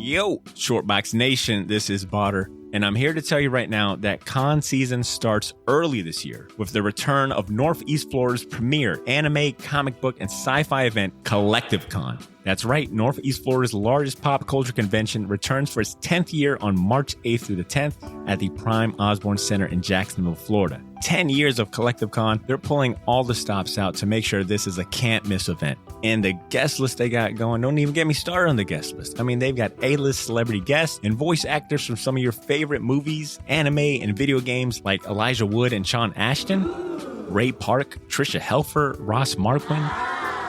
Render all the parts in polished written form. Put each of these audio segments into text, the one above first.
Yo, Shortbox Nation, this is Botter, and I'm here to tell you right now that con season starts early this year with the return of Northeast Florida's premier anime, comic book, and sci-fi event, Collective Con. That's right, Northeast Florida's largest pop culture convention returns for its 10th year on March 8th through the 10th at the Prime Osborne Center in Jacksonville, Florida. 10 years of Collective Con, they're pulling all the stops out to make sure this is a can't-miss event. And the guest list they got going, don't even get me started on the guest list. I mean, they've got A-list celebrity guests and voice actors from some of your favorite movies, anime, and video games like Elijah Wood and Sean Ashton, Ray Park, Trisha Helfer, Ross Marquand,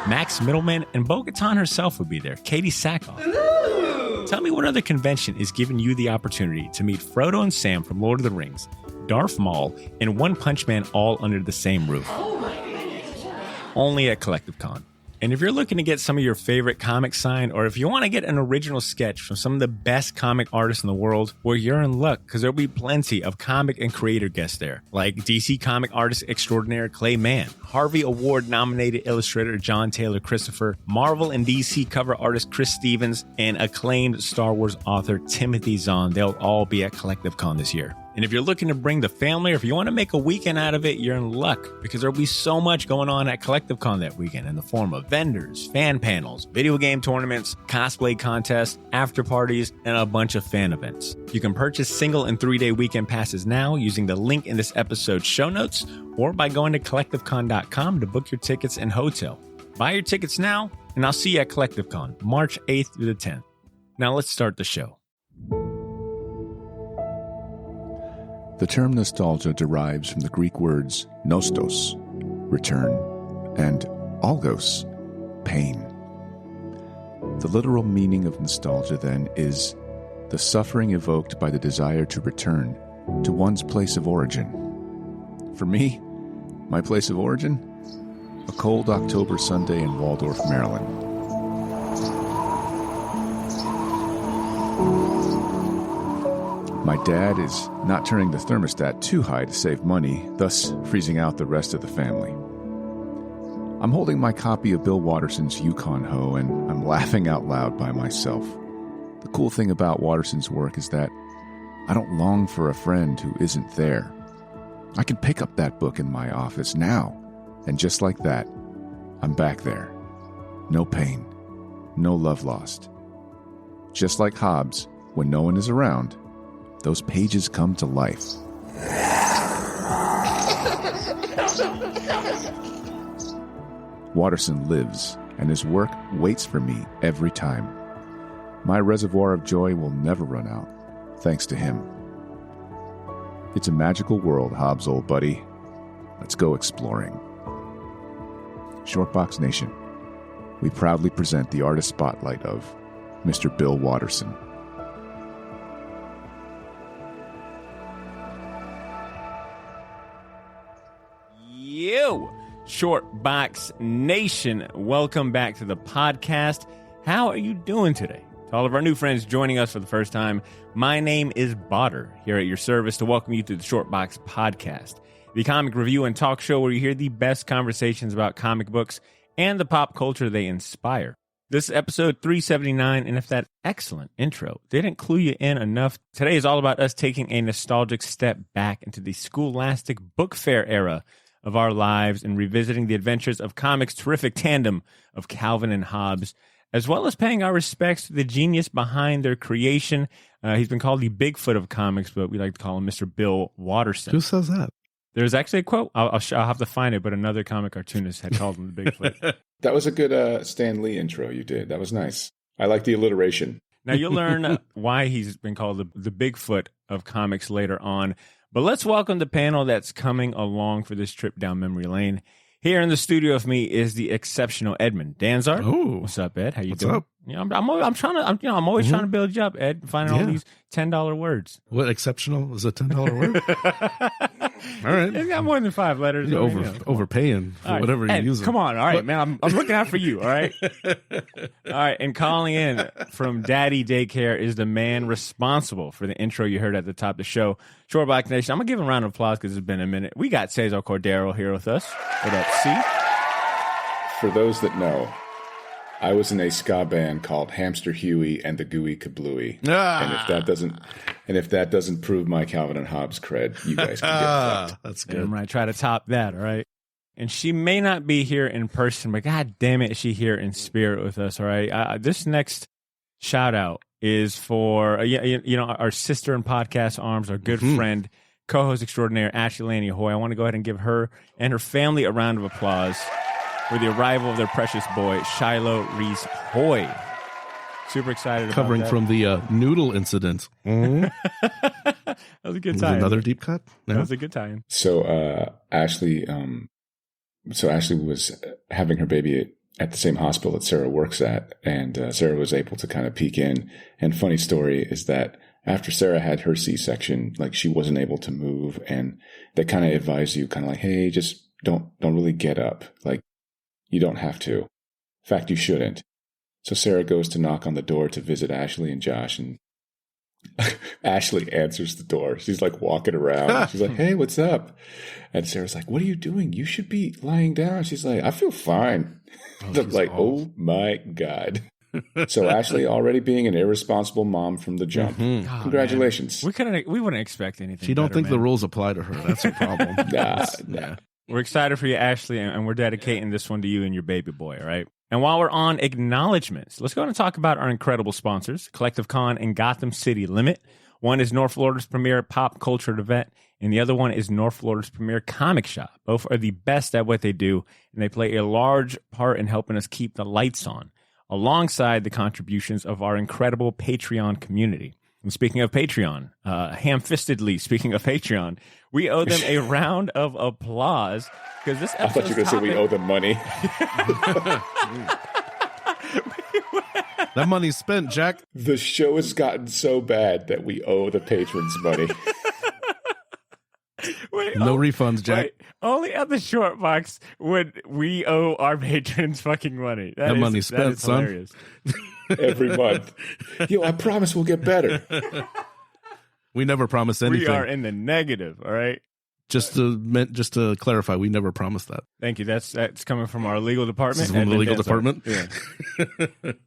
Max Middleman, and Bo-Katan herself will be there, Katie Sackhoff. Tell me what other convention is giving you the opportunity to meet Frodo and Sam from Lord of the Rings, Darth Maul, and One Punch Man all under the same roof. Only at Collective Con. And if you're looking to get some of your favorite comics signed, or if you want to get an original sketch from some of the best comic artists in the world, well, you're in luck, because there'll be plenty of comic and creator guests there, like DC comic artist extraordinaire Clay Mann, Harvey Award-nominated illustrator John Taylor Christopher, Marvel and DC cover artist Chris Stevens, and acclaimed Star Wars author Timothy Zahn. They'll all be at Collective Con this year. And if you're looking to bring the family, or if you want to make a weekend out of it, you're in luck, because there'll be so much going on at Collective Con that weekend in the form of vendors, fan panels, video game tournaments, cosplay contests, after parties, and a bunch of fan events. You can purchase single and 3-day weekend passes now using the link in this episode's show notes, or by going to collectivecon.com to book your tickets and hotel. Buy your tickets now, and I'll see you at Collective Con, March 8th through the 10th. Now let's start the show. The term nostalgia derives from the Greek words nostos, return, and algos, pain. The literal meaning of nostalgia, then, is the suffering evoked by the desire to return to one's place of origin. For me, my place of origin? A cold October Sunday in Waldorf, Maryland. My dad is not turning the thermostat too high to save money, thus freezing out the rest of the family. I'm holding my copy of Bill Watterson's Yukon Ho, and I'm laughing out loud by myself. The cool thing about Watterson's work is that I don't long for a friend who isn't there. I can pick up that book in my office now, and just like that, I'm back there. No pain, no love lost. Just like Hobbes, when no one is around, those pages come to life. Watterson lives, and his work waits for me every time. My reservoir of joy will never run out, thanks to him. It's a magical world, Hobbes, old buddy. Let's go exploring. Shortbox Nation, we proudly present the artist spotlight of Mr. Bill Watterson. Yo, Shortbox Nation, welcome back to the podcast. How are you doing today? To all of our new friends joining us for the first time, my name is Botter, here at your service to welcome you to the Shortbox Podcast, the comic review and talk show where you hear the best conversations about comic books and the pop culture they inspire. This is episode 379, and if that excellent intro didn't clue you in enough, today is all about us taking a nostalgic step back into the scholastic book fair era of our lives and revisiting the adventures of comics' terrific tandem of Calvin and Hobbes, as well as paying our respects to the genius behind their creation. He's been called the Bigfoot of comics, but we like to call him Mr. Bill Watterson. Who says that? There's actually a quote. I'll have to find it, but another comic cartoonist had called him the Bigfoot. That was a good Stan Lee intro you did. That was nice. I like the alliteration. Now, you'll learn why he's been called the Bigfoot of comics later on. But let's welcome the panel that's coming along for this trip down memory lane. Here in the studio with me is the exceptional Edmund Danzart. Oh, what's up, Ed? How you what's doing? Up? Yeah, I'm always trying to build you up, Ed. Finding all these $10 words. What exceptional is a $10 word? All right, it's got more than 5 letters. You're overpaying for right, whatever Ed, you're using. Come on, all right, man. I'm looking out for you. All right, all right. And calling in from Daddy Daycare is the man responsible for the intro you heard at the top of the show. Shortbox Nation. I'm gonna give him a round of applause because it's been a minute. We got Cesar Cordero here with us. What up, C? For those that know, I was in a ska band called Hamster Huey and the Gooey Kablooey. And if that doesn't prove my Calvin and Hobbes cred, you guys can get fucked. That's good. I'm going to try to top that, all right? And she may not be here in person, but God damn it, is she here in spirit with us, all right? This next shout out is for, our sister in podcast arms, our good friend, co-host extraordinaire, Ashley Laney Hoy. I want to go ahead and give her and her family a round of applause for the arrival of their precious boy, Shiloh Reese Hoy. Super excited Covering about from the noodle incident. that was a good time. Another deep cut? No? That was a good time. So Ashley was having her baby at the same hospital that Sarah works at, and Sarah was able to kind of peek in. And funny story is that after Sarah had her C-section, like she wasn't able to move, and they kind of advise you kind of like, hey, just don't really get up. Like, you don't have to. In fact, you shouldn't. So Sarah goes to knock on the door to visit Ashley and Josh, and Ashley answers the door. She's like walking around. She's like, hey, what's up? And Sarah's like, what are you doing? You should be lying down. She's like, I feel fine. I'm like, oh my God. So Ashley already being an irresponsible mom from the jump. Oh, Congratulations. Man. We wouldn't expect anything. She don't better, think man. the rules apply to her. That's her problem. Nah. We're excited for you, Ashley, and we're dedicating this one to you and your baby boy, all right? And while we're on acknowledgments, let's go ahead and talk about our incredible sponsors, Collective Con and Gotham City Limit. One is North Florida's premier pop culture event, and the other one is North Florida's premier comic shop. Both are the best at what they do, and they play a large part in helping us keep the lights on, alongside the contributions of our incredible Patreon community. And speaking of Patreon, ham-fistedly speaking of Patreon, we owe them a round of applause because this I thought you were going to say we owe them money. That money's spent, Jack. The show has gotten so bad that we owe the patrons money. No refunds, Jack. Wait, only at the short box would we owe our patrons fucking money. That money's spent, son. Hilarious. Every month. Yo, I promise we'll get better. We never promise anything. We are in the negative, all right? Just to clarify, we never promised that. Thank you. That's coming from our legal department. This is from the legal department? Yeah.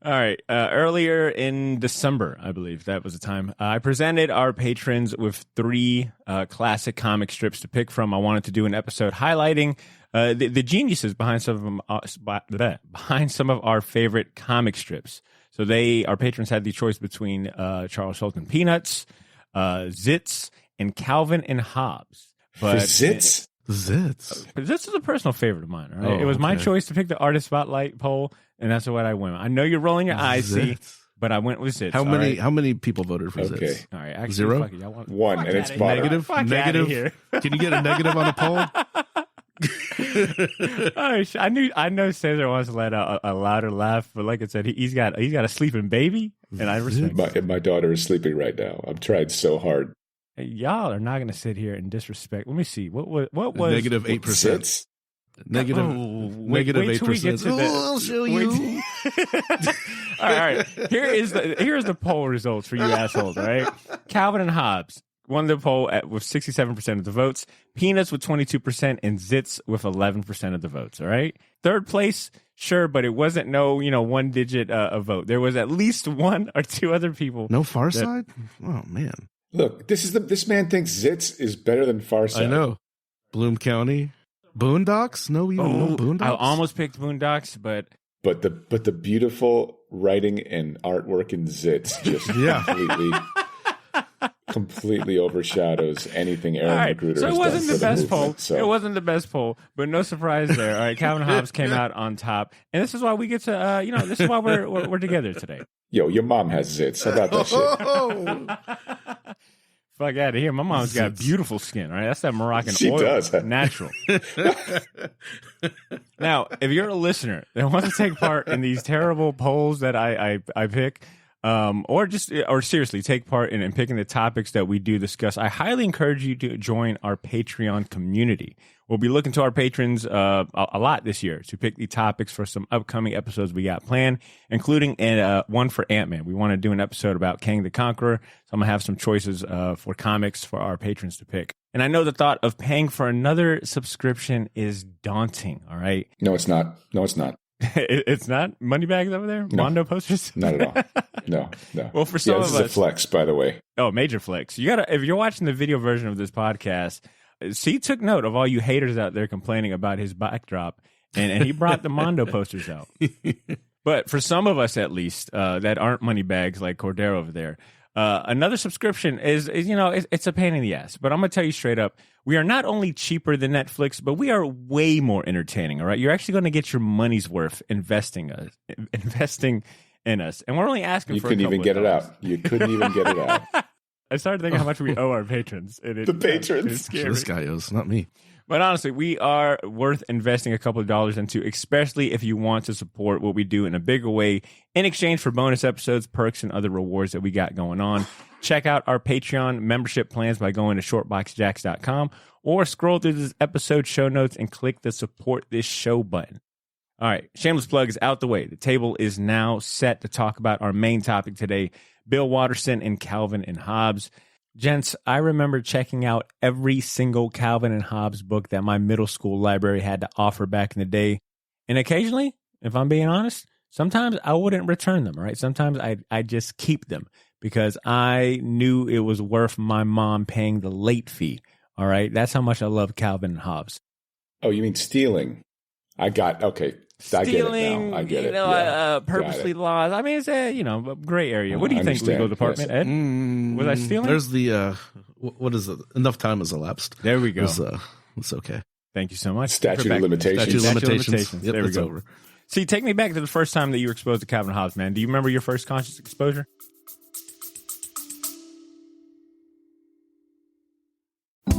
All right. Earlier in December, I believe that was the time, I presented our patrons with 3 classic comic strips to pick from. I wanted to do an episode highlighting the geniuses behind some of our favorite comic strips. So our patrons had the choice between Charles Schultz Peanuts, Zits, and Calvin and Hobbes. But Zits? Zits. But this is a personal favorite of mine. All right? It was my choice to pick the artist spotlight poll, and that's what I went with. I know you're rolling your eyes, see, but I went with Zits. How many people voted for Zits? All right, actually, 0? fuck it, y'all want, 1, and it's bottom. Negative. Here. Can you get a negative on a poll? I know Cesar wants to let out a louder laugh, but like I said, he's got a sleeping baby, and I respect. My daughter is sleeping right now. I've tried so hard. Hey, y'all are not going to sit here and disrespect. Let me see. What was negative 8%? Negative 8%. I'll show you. All right. Here's the poll results for you assholes. All right. Calvin and Hobbes won the poll with 67% of the votes. Peanuts with 22%, and Zits with 11% of the votes. All right. Third place, sure, but it wasn't one digit a vote. There was at least 1 or 2 other people. No Far Side? Oh man. Look, this man thinks Zits is better than Farside. I know. Bloom County. Boondocks? No Boondocks? I almost picked Boondocks, but the beautiful writing and artwork in Zits just completely overshadows anything Aaron Magruder so has it wasn't done the best poll. So. It wasn't the best poll, but no surprise there. All right, Calvin and Hobbes came out on top, and this is why we get to this is why we're together today. Yo, your mom has Zits. How about that shit? Fuck out of here. My mom's got beautiful skin, right? That's that Moroccan she oil. Does. Natural. Now, if you're a listener that wants to take part in these terrible polls that I pick, or seriously take part in picking the topics that we do discuss, I highly encourage you to join our Patreon community. We'll be looking to our patrons a lot this year to pick the topics for some upcoming episodes we got planned, including one for Ant-Man. We want to do an episode about Kang the Conqueror, so I'm going to have some choices for comics for our patrons to pick. And I know the thought of paying for another subscription is daunting, all right? No, it's not. It's not money bags over there? No. Mondo posters? Not at all. No. Well, for some this of is us, a flex, by the way. oh, major flex. You gotta, if you're watching the video version of this podcast, he took note of all you haters out there complaining about his backdrop, and he brought the Mondo posters out. But for some of us, at least, that aren't money bags like Cordero over there, another subscription is it's a pain in the ass. But I'm gonna tell you straight up, we are not only cheaper than Netflix, but we are way more entertaining. All right, you're actually going to get your money's worth investing in us, and we're only asking for. You couldn't even get it out. You couldn't even get it out. I started thinking how much we owe our patrons. And The patrons. This guy owes, not me. But honestly, we are worth investing a couple of dollars into, especially if you want to support what we do in a bigger way in exchange for bonus episodes, perks, and other rewards that we got going on. Check out our Patreon membership plans by going to shortboxjacks.com or scroll through this episode show notes and click the support this show button. All right, shameless plug is out the way. The table is now set to talk about our main topic today, Bill Watterson and Calvin and Hobbes. Gents, I remember checking out every single Calvin and Hobbes book that my middle school library had to offer back in the day. And occasionally, if I'm being honest, sometimes I wouldn't return them, right? Sometimes I'd just keep them because I knew it was worth my mom paying the late fee, all right? That's how much I love Calvin and Hobbes. Oh, you mean stealing? Okay. I get it now. I get it. Purposely lost. I mean, it's a gray area. What do you think, legal department, yes. Ed? Was I stealing? There's the what is it? Enough time has elapsed. There we go. It's okay. Thank you so much. Statute of limitations. Yep, there we it's go. over. See, take me back to the first time that you were exposed to Calvin and Hobbes, man. Do you remember your first conscious exposure?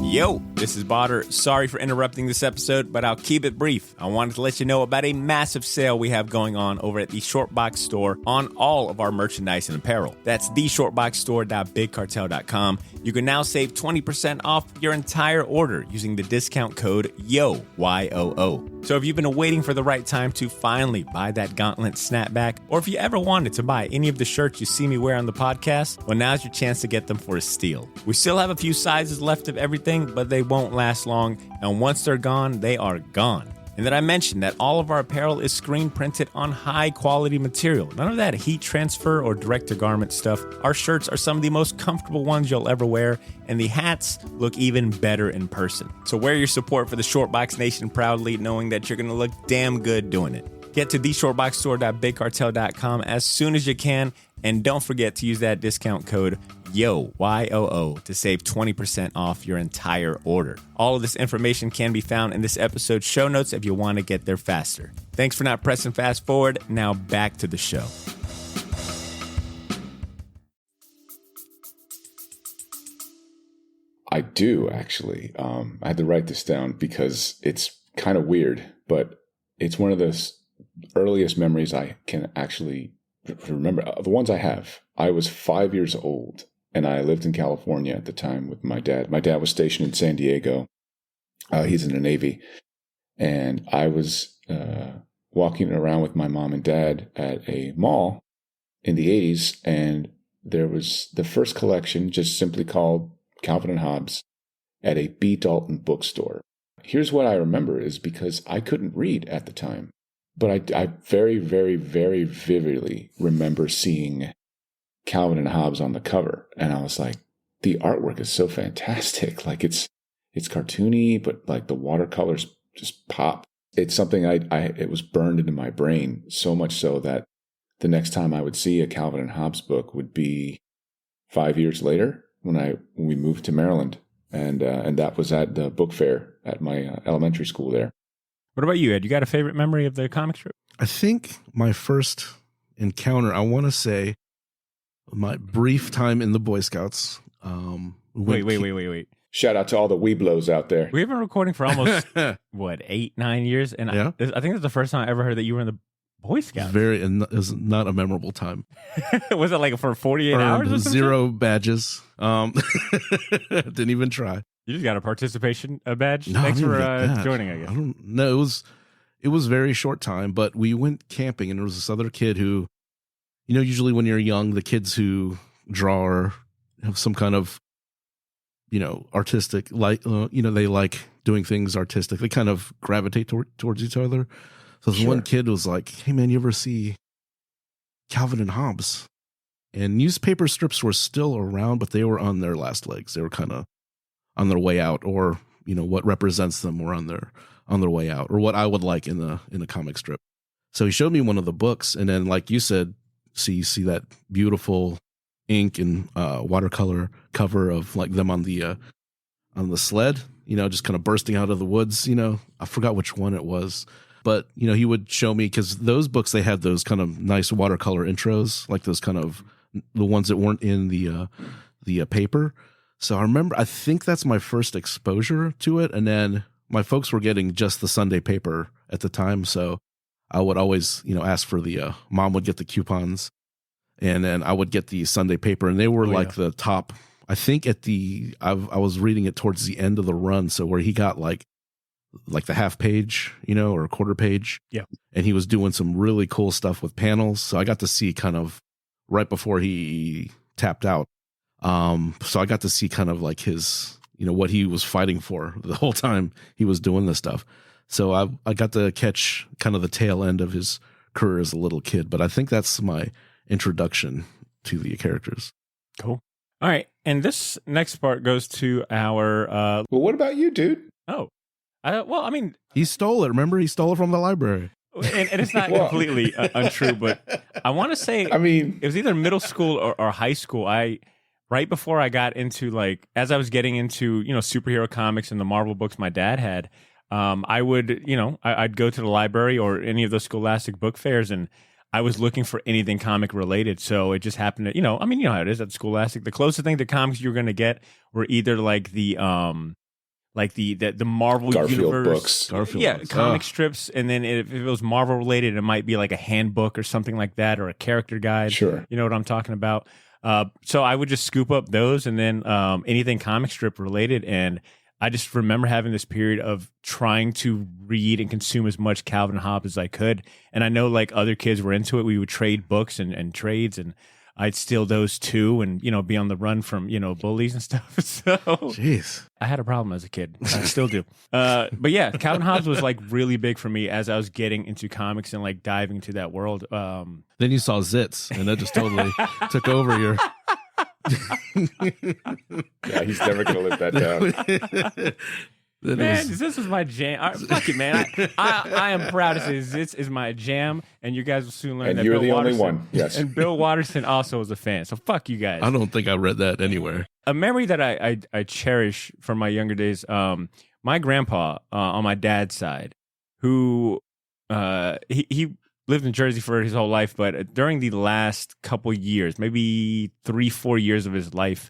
Yo, this is Botter. Sorry for interrupting this episode, but I'll keep it brief. I wanted to let you know about a massive sale we have going on over at the Shortbox store on all of our merchandise and apparel. That's theshortboxstore.bigcartel.com. You can now save 20% off your entire order using the discount code YOO, Y-O-O. So if you've been waiting for the right time to finally buy that gauntlet snapback, or if you ever wanted to buy any of the shirts you see me wear on the podcast, well, now's your chance to get them for a steal. We still have a few sizes left of everything, but they won't last long, and once they're gone, they are gone. And then I mentioned that all of our apparel is screen printed on high quality material. None of that heat transfer or direct to garment stuff. Our shirts are some of the most comfortable ones you'll ever wear, and the hats look even better in person. So wear your support for the Shortbox Nation proudly, knowing that you're going to look damn good doing it. Get to theshortboxstore.bigcartel.com as soon as you can, and don't forget to use that discount code YOO, Y-O-O, to save 20% off your entire order. All of this information can be found in this episode's show notes if you want to get there faster. Thanks for not pressing fast forward. Now back to the show. I do, actually. I had to write this down because it's kind of weird, but it's one of those earliest memories I can actually remember. The ones I have. I was 5 years old, and I lived in California at the time with my dad. My dad was stationed in San Diego. He's in the Navy. And I was walking around with my mom and dad at a mall in the 80s, and there was the first collection just simply called Calvin and Hobbes at a B. Dalton bookstore. Here's what I remember is because I couldn't read at the time, but I very, very, very vividly remember seeing Calvin and Hobbes on the cover. And I was like, the artwork is so fantastic. Like it's cartoony, but like the watercolors just pop. It's something it was burned into my brain so much so that the next time I would see a Calvin and Hobbes book would be 5 years later when we moved to Maryland. And that was at the book fair at my elementary school there. What about you, Ed? You got a favorite memory of the comic strip? I think my first encounter, I want to say, my brief time in the Boy Scouts. Wait. Shout out to all the Weeblos out there. We've been recording for almost, 8-9 years? And yeah. I think that's the first time I ever heard that you were in the Boy Scouts. It was not a memorable time. Was it like for 48 hours or something? 0 badges. Didn't even try. You just got a participation badge? No, Thanks for joining, I guess. No, it was very short time, but we went camping, and there was this other kid who, usually when you're young, the kids who draw or have some kind of, artistic, they like doing things artistic. They kind of gravitate towards each other. So this one kid was like, hey man, you ever see Calvin and Hobbes? And newspaper strips were still around, but they were on their last legs. They were kind of on their way out, or what represents them were on their way out, or what I would like in a comic strip. So he showed me one of the books, and then like you said, you see that beautiful ink and watercolor cover of like them on the sled, just kind of bursting out of the woods. I forgot which one it was, but he would show me, because those books, they had those kind of nice watercolor intros, like those kind of the ones that weren't in the paper. So I think that's my first exposure to it. And then my folks were getting just the Sunday paper at the time, so I would always ask for the mom would get the coupons, and then I would get the Sunday paper, and they were the top. I think I was reading it towards the end of the run, so where he got like the half page, or a quarter page. Yeah. And he was doing some really cool stuff with panels. So I got to see kind of right before he tapped out. So I got to see kind of like his, what he was fighting for the whole time he was doing this stuff. So I got to catch kind of the tail end of his career as a little kid, but I think that's my introduction to the characters. Cool. All right. And this next part goes to our, well, what about you, dude? Oh, well, I mean, he stole it. Remember, he stole it from the library. And it's not completely untrue, but I want to say, it was either middle school or high school. Right before I got into as I was getting into, superhero comics and the Marvel books my dad had, I would, I'd go to the library or any of those Scholastic book fairs, and I was looking for anything comic related. So it just happened to, you know how it is at Scholastic. The closest thing to comics you're going to get were either the Marvel Garfield universe, books. comic strips, and then if it was Marvel related, it might be like a handbook or something like that, or a character guide. Sure, you know what I'm talking about. So I would just scoop up those, and then anything comic strip related. And I just remember having this period of trying to read and consume as much Calvin and Hobbes as I could. And I know other kids were into it. We would trade books and trades, and I'd steal those too, and be on the run from bullies and stuff. So, jeez, I had a problem as a kid. I still do. But yeah, Calvin and Hobbes was really big for me as I was getting into comics and diving into that world. Then you saw Zits, and that just totally took over your. Yeah, he's never gonna live that down. Man, this is my jam. Fuck it, man. I am proud to say this is my jam, and you guys will soon learn that you're Bill the Watterson, only one. Yes. And Bill Watterson also was a fan. So fuck you guys. I don't think I read that anywhere. A memory that I cherish from my younger days. My grandpa on my dad's side, who he lived in Jersey for his whole life, but during the last couple years, maybe 3-4 years of his life,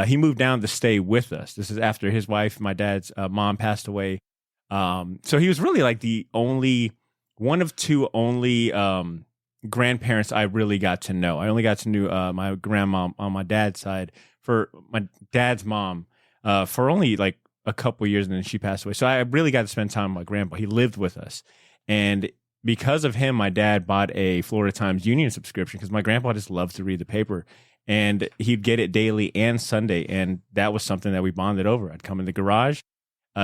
he moved down to stay with us. This is after his wife, my dad's mom, passed away. So he was really the only one of two only grandparents I really got to know. I only got to know my grandma on my dad's side, for my dad's mom, for only a couple years, and then she passed away. So I really got to spend time with my grandpa. He lived with us, and because of him, my dad bought a Florida Times Union subscription, because my grandpa just loved to read the paper. And he'd get it daily and Sunday, and that was something that we bonded over. I'd come in the garage,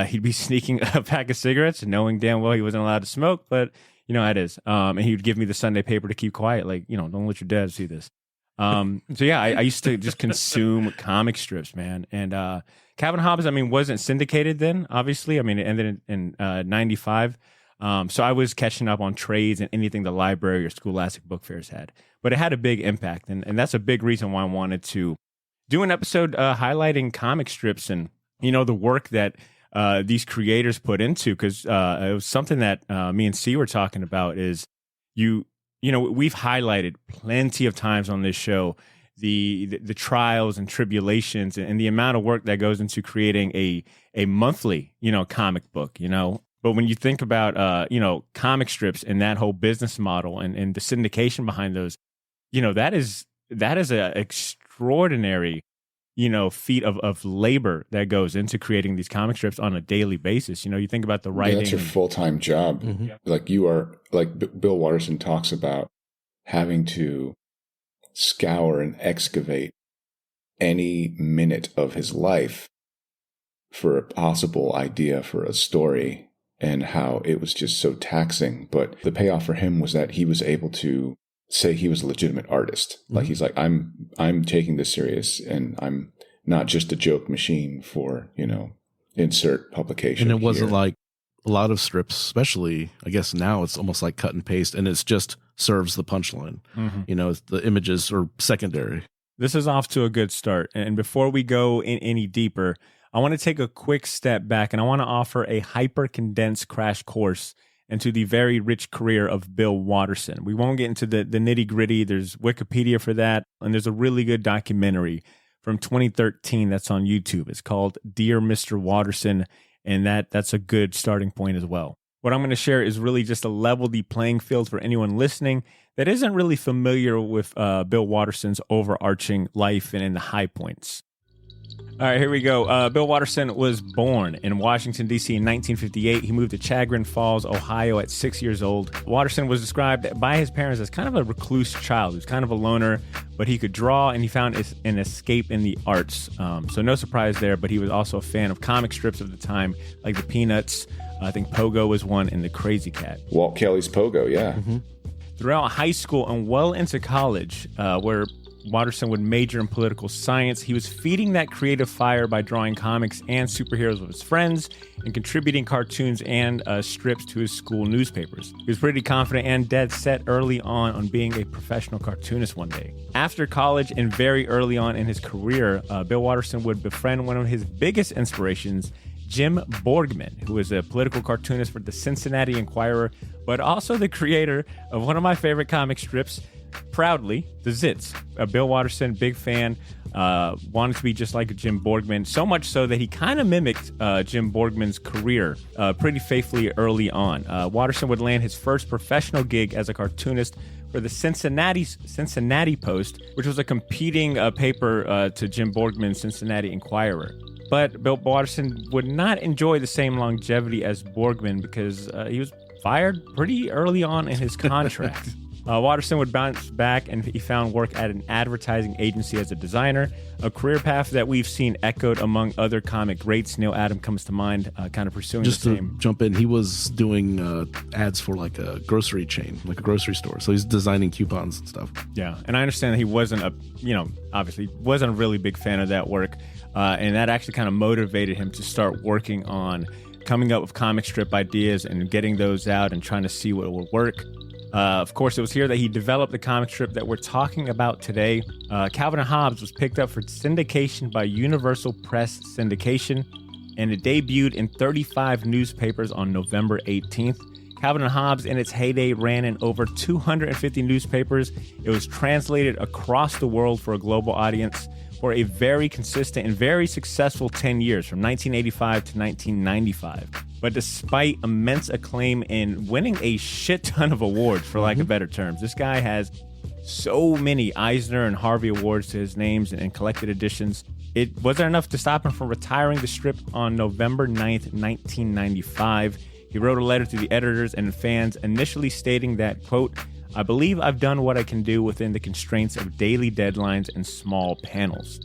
he'd be sneaking a pack of cigarettes, knowing damn well he wasn't allowed to smoke, but how it is. And he would give me the Sunday paper to keep quiet, don't let your dad see this. So yeah, I used to just consume comic strips, man. And Calvin Hobbes, wasn't syndicated then, obviously. It ended in 95. So I was catching up on trades and anything the library or Scholastic book fairs had. But it had a big impact, and that's a big reason why I wanted to do an episode highlighting comic strips and, the work that these creators put into, because it was something that me and C were talking about is we've highlighted plenty of times on this show the trials and tribulations and the amount of work that goes into creating a monthly, comic book, But when you think about, comic strips and that whole business model and the syndication behind those, that is an extraordinary, feat of labor that goes into creating these comic strips on a daily basis. You think about the writing. Yeah, that's your full-time job. Mm-hmm. You are, Bill Watterson talks about having to scour and excavate any minute of his life for a possible idea for a story. and how it was just so taxing. But the payoff for him was that he was able to say he was a legitimate artist. Like he's like, I'm taking this serious, and I'm not just a joke machine for, insert publication. And it wasn't like a lot of strips, especially, I guess now it's almost like cut and paste, and it's just serves the punchline. The images are secondary. This is off to a good start. And before we go in any deeper, I want to take a quick step back, and I want to offer a hyper-condensed crash course into the very rich career of Bill Watterson. We won't get into the nitty-gritty. There's Wikipedia for that, and there's a really good documentary from 2013 that's on YouTube. It's called Dear Mr. Watterson, and that's a good starting point as well. What I'm going to share is really just to level the playing field for anyone listening that isn't really familiar with Bill Watterson's overarching life and in the high points. All right, here we go. Bill Watterson was born in Washington, D.C. in 1958. He moved to Chagrin Falls, Ohio at 6 years old. Watterson was described by his parents as kind of a recluse child. He was kind of a loner, but he could draw, and he found an escape in the arts. So no surprise there, but he was also a fan of comic strips of the time, like the Peanuts. I think Pogo was one, and the Crazy Cat. Walt Kelly's Pogo, yeah. Throughout high school and well into college, where Watterson would major in political science, he was feeding that creative fire by drawing comics and superheroes with his friends and contributing cartoons and strips to his school newspapers. He was pretty confident and dead set early on being a professional cartoonist one day. After college and very early on in his career, Bill Watterson would befriend one of his biggest inspirations, Jim Borgman, who was a political cartoonist for the Cincinnati Enquirer, but also the creator of one of my favorite comic strips, proudly, the Zits. Bill Watterson, big fan, wanted to be just like Jim Borgman, so much so that he kind of mimicked Jim Borgman's career pretty faithfully early on. Watterson would land his first professional gig as a cartoonist for the Cincinnati Post, which was a competing paper to Jim Borgman's Cincinnati Enquirer. But Bill Watterson would not enjoy the same longevity as Borgman because he was fired pretty early on in his contract. Watterson would bounce back, and he found work at an advertising agency as a designer, a career path that we've seen echoed among other comic greats. Neil Adams comes to mind, kind of pursuing Just the to same. jump in, he was doing ads for like a grocery chain, like a grocery store. So he's designing coupons and stuff. Yeah, and I understand that he wasn't obviously wasn't a really big fan of that work, and that actually kind of motivated him to start working on coming up with comic strip ideas and getting those out and trying to see what would work. Of course, it was here that he developed the comic strip that we're talking about today. Calvin and Hobbes was picked up for syndication by Universal Press Syndication, and it debuted in 35 newspapers on November 18th. Calvin and Hobbes, in its heyday, ran in over 250 newspapers. It was translated across the world for a global audience for a very consistent and very successful 10 years, from 1985 to 1995. But despite immense acclaim and winning a shit ton of awards, for lack of better terms, this guy has so many Eisner and Harvey Awards to his names and collected editions. It wasn't enough to stop him from retiring the strip on November 9th, 1995. He wrote a letter to the editors and fans, initially stating that, quote, "I believe I've done what I can do within the constraints of daily deadlines and small panels."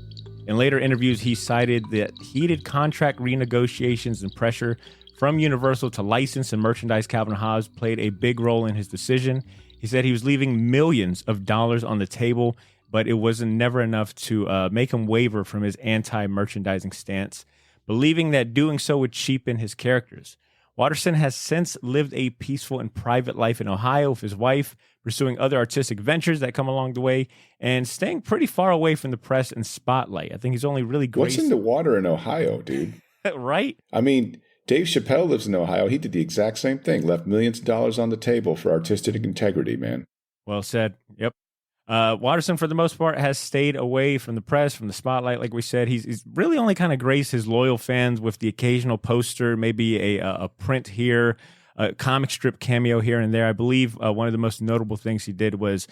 In later interviews, he cited that heated contract renegotiations and pressure from Universal to license and merchandise Calvin and Hobbes played a big role in his decision. He said he was leaving millions of dollars on the table, but it was never enough to make him waver from his anti-merchandising stance, believing that doing so would cheapen his characters. Watterson has since lived a peaceful and private life in Ohio with his wife, pursuing other artistic ventures that come along the way, and staying pretty far away from the press and spotlight. I think he's only really What's in the water in Ohio, dude? Right? I mean, Dave Chappelle lives in Ohio. He did the exact same thing. Left millions of dollars on the table for artistic integrity, man. Well said. Yep. Watterson, for the most part, has stayed away from the press, from the spotlight. Like we said, he's really only kind of graced his loyal fans with the occasional poster, maybe a print here, a comic strip cameo here and there. I believe one of the most notable things he did was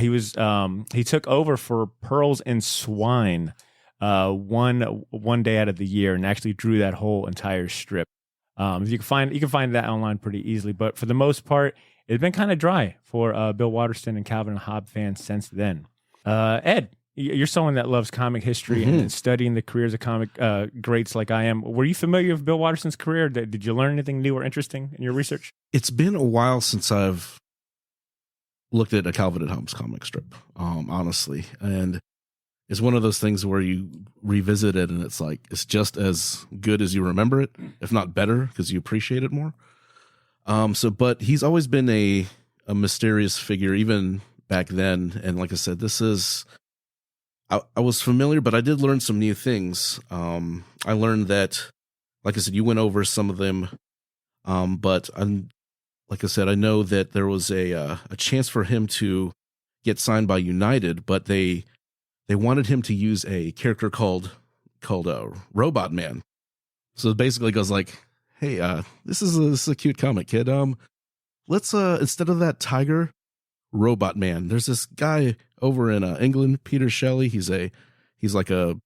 he took over for Pearls and Swine one day out of the year and actually drew that whole entire strip. You can find that online pretty easily, but for the most part, it's been kind of dry for Bill Watterson and Calvin and Hobbes fans since then. Ed, you're someone that loves comic history and studying the careers of comic greats like I am. Were you familiar with Bill Watterson's career? Did you learn anything new or interesting in your research? It's been a while since I've looked at a Calvin and Hobbes comic strip, honestly. And it's one of those things where you revisit it and it's like, it's just as good as you remember it, if not better, because you appreciate it more. But he's always been a mysterious figure, even back then. And like I said, I was familiar, but I did learn some new things. I learned that, like I said, you went over some of them. But like I said, I know that there was a chance for him to get signed by United, but they wanted him to use a character called Robot Man. So it basically goes like, hey, this is a cute comic, kid. Let's instead of that tiger, Robot Man. There's this guy over in England, Peter Shelley. He's like a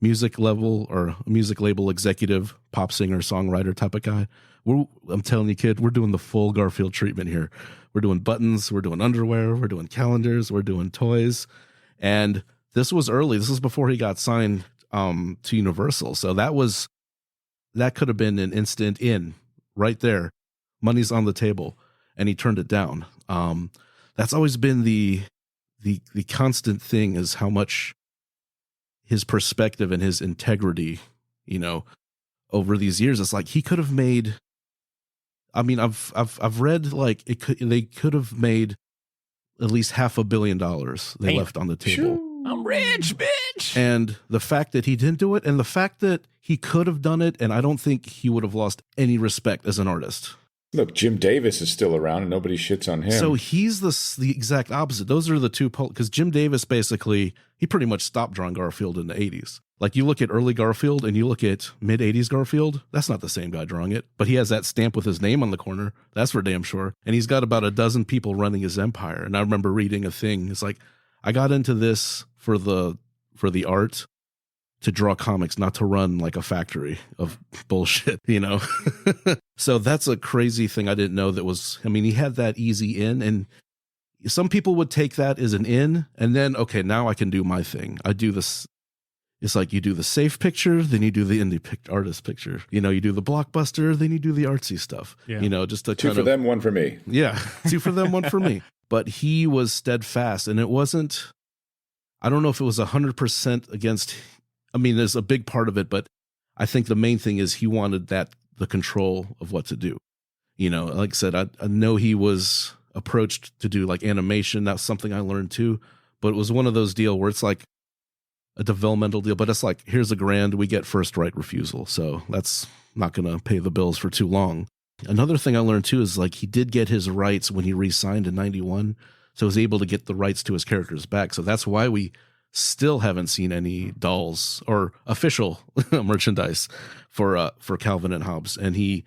music label executive, pop singer, songwriter type of guy. I'm telling you, kid, we're doing the full Garfield treatment here. We're doing buttons, we're doing underwear, we're doing calendars, we're doing toys. And this was early. This was before he got signed to Universal. So that could have been an instant in right there. Money's on the table, and he turned it down. That's always been the constant thing, is how much his perspective and his integrity, over these years. It's like he could have made. I mean, I've read like they could have made at least $500 million they left on the table. I'm rich, bitch. And the fact that he didn't do it, and the fact that he could have done it, and I don't think he would have lost any respect as an artist. Look, Jim Davis is still around and nobody shits on him. So he's the exact opposite. Those are the two, because Jim Davis basically, he pretty much stopped drawing Garfield in the 80s. Like you look at early Garfield and you look at mid 80s Garfield, that's not the same guy drawing it, but he has that stamp with his name on the corner. That's for damn sure. And he's got about a dozen people running his empire. And I remember reading a thing. It's like, I got into this for the art, to draw comics, not to run like a factory of bullshit, So that's a crazy thing I didn't know he had that easy in, and some people would take that as an in, and then, okay, now I can do my thing. I do this. It's like you do the safe picture, then you do the indie artist picture. You do the blockbuster, then you do the artsy stuff. Yeah. Just to two for them, one for me. Yeah, 2 for them, 1 for me. But he was steadfast, and it wasn't, I don't know if it was 100% against, there's a big part of it, but I think the main thing is he wanted the control of what to do. Like I said, I know he was approached to do like animation. That's something I learned too, but it was one of those deals where it's like a developmental deal, but it's like, here's $1,000, we get first right refusal. So that's not going to pay the bills for too long. Another thing I learned too is like he did get his rights when he re-signed in 91. So he was able to get the rights to his characters back. So that's why we still haven't seen any dolls or official merchandise for Calvin and Hobbes. And he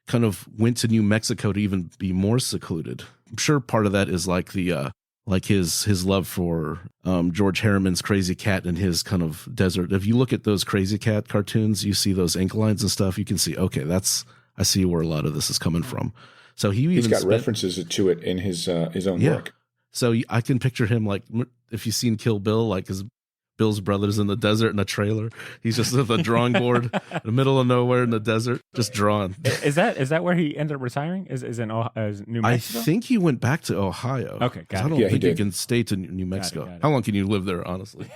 kind of went to New Mexico to even be more secluded. I'm sure part of that is like his love for George Harriman's Crazy Cat and his kind of desert. If you look at those Crazy Cat cartoons, you see those ink lines and stuff. You can see, okay, I see where a lot of this is coming from. So he's got references to it in his own work. So I can picture him like, if you've seen Kill Bill, like Bill's brother's in the desert in a trailer. He's just at the drawing board in the middle of nowhere in the desert, just drawing. Is that where he ended up retiring? Is in New Mexico? I think he went back to Ohio. Okay, got it. I don't think you can stay to New Mexico. Got it. How long can you live there, honestly?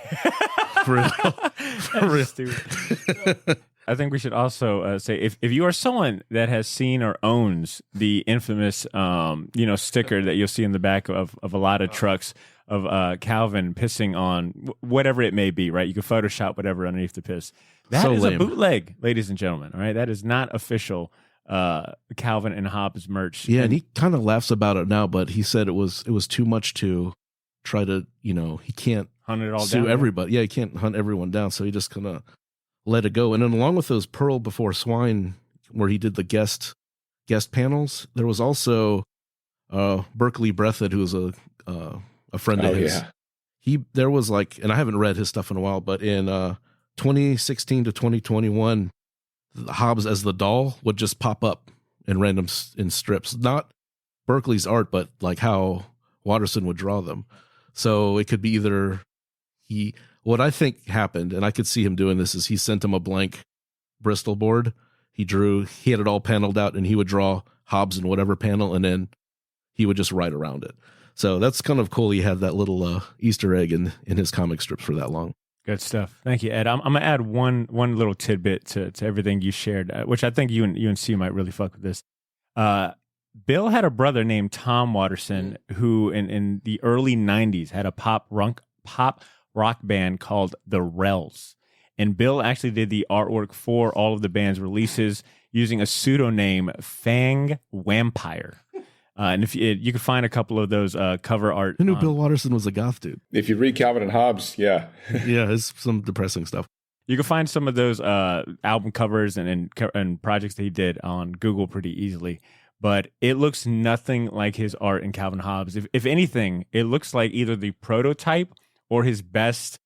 For real. Stupid. I think we should also say if you are someone that has seen or owns the infamous sticker that you'll see in the back of a lot of trucks of Calvin pissing on whatever it may be, right? You can Photoshop whatever underneath the piss. That is lame. A bootleg, ladies and gentlemen. All right, that is not official Calvin and Hobbes merch. Yeah, and he kind of laughs about it now, but he said it was too much to try to, he can't hunt it all sue down. Everybody. Yeah, he can't hunt everyone down, so he just kind of let it go. And then along with those Pearl Before Swine, where he did the guest panels, there was also Berkeley Breathed, who was a friend of his. Yeah. There was like, and I haven't read his stuff in a while, but in 2016 to 2021, Hobbes as the doll would just pop up in random in strips. Not Berkeley's art, but like how Watterson would draw them. So it could be either What I think happened, and I could see him doing this, is he sent him a blank Bristol board. He had it all paneled out, and he would draw Hobbes in whatever panel, and then he would just write around it. So that's kind of cool. He had that little Easter egg in his comic strips for that long. Good stuff. Thank you, Ed. I'm going to add one little tidbit to everything you shared, which I think you and Sue might really fuck with this. Bill had a brother named Tom Watterson who in the early 90s had a pop rock band called the Rels. And Bill actually did the artwork for all of the band's releases using a pseudonym Fang Vampire. And if you can find a couple of those cover art. I knew Bill Watterson was a goth dude. If you read Calvin and Hobbes, yeah. Yeah, it's some depressing stuff. You can find some of those album covers and projects that he did on Google pretty easily. But it looks nothing like his art in Calvin Hobbes. If anything, it looks like either the prototype or his best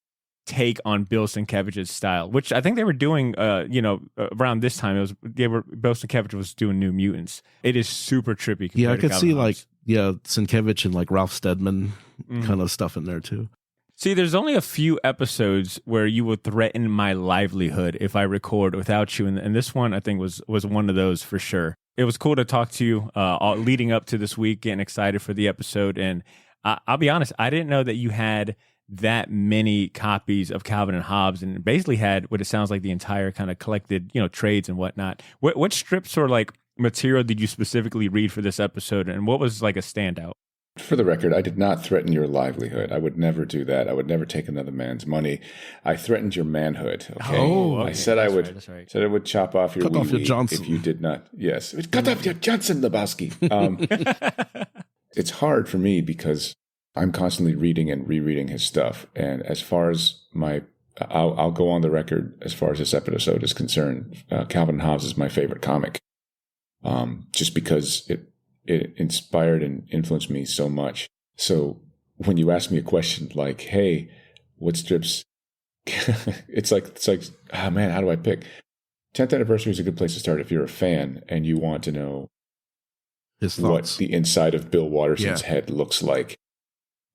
take on Bill Sienkiewicz's style, which I think they were doing, around this time. Bill Sienkiewicz was doing New Mutants. It is super trippy. Yeah, I could see Hobbes. Sienkiewicz and like Ralph Steadman kind of stuff in there too. See, there's only a few episodes where you would threaten my livelihood if I record without you, and this one I think was one of those for sure. It was cool to talk to you leading up to this week, getting excited for the episode, and I'll be honest, I didn't know that you had that many copies of Calvin and Hobbes, and basically had what it sounds like the entire kind of collected, trades and whatnot. What strips or like material did you specifically read for this episode, and what was like a standout? For the record, I did not threaten your livelihood. I would never do that. I would never take another man's money. I threatened your manhood. Okay. Oh, okay. I said I would. That's right. Said I would chop off your wee-wee Johnson if you did not. Yes, cut off your Johnson, Lebowski. It's hard for me because I'm constantly reading and rereading his stuff. And as far as I'll go on the record as far as this episode is concerned. Calvin and Hobbes is my favorite comic, just because it inspired and influenced me so much. So when you ask me a question like, "Hey, what strips?" it's like, oh man, how do I pick? 10th anniversary is a good place to start if you're a fan and you want to know his thoughts, what the inside of Bill Watterson's head looks like.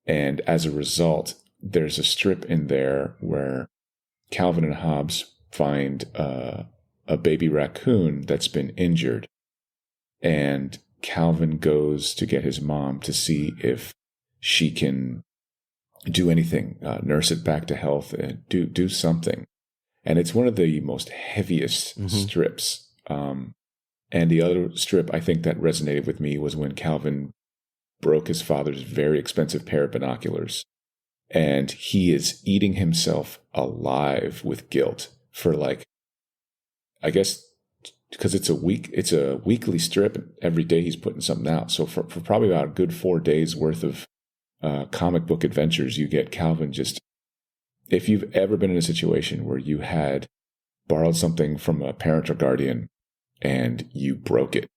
And as a result, there's a strip in there where Calvin and Hobbes find a baby raccoon that's been injured, and Calvin goes to get his mom to see if she can do anything, nurse it back to health, and do something. And it's one of the most heaviest strips. And the other strip I think that resonated with me was when Calvin broke his father's very expensive pair of binoculars, and he is eating himself alive with guilt for, like, I guess, because it's a weekly strip, and every day he's putting something out. So for probably about a good 4 days worth of comic book adventures, you get Calvin just, if you've ever been in a situation where you had borrowed something from a parent or guardian and you broke it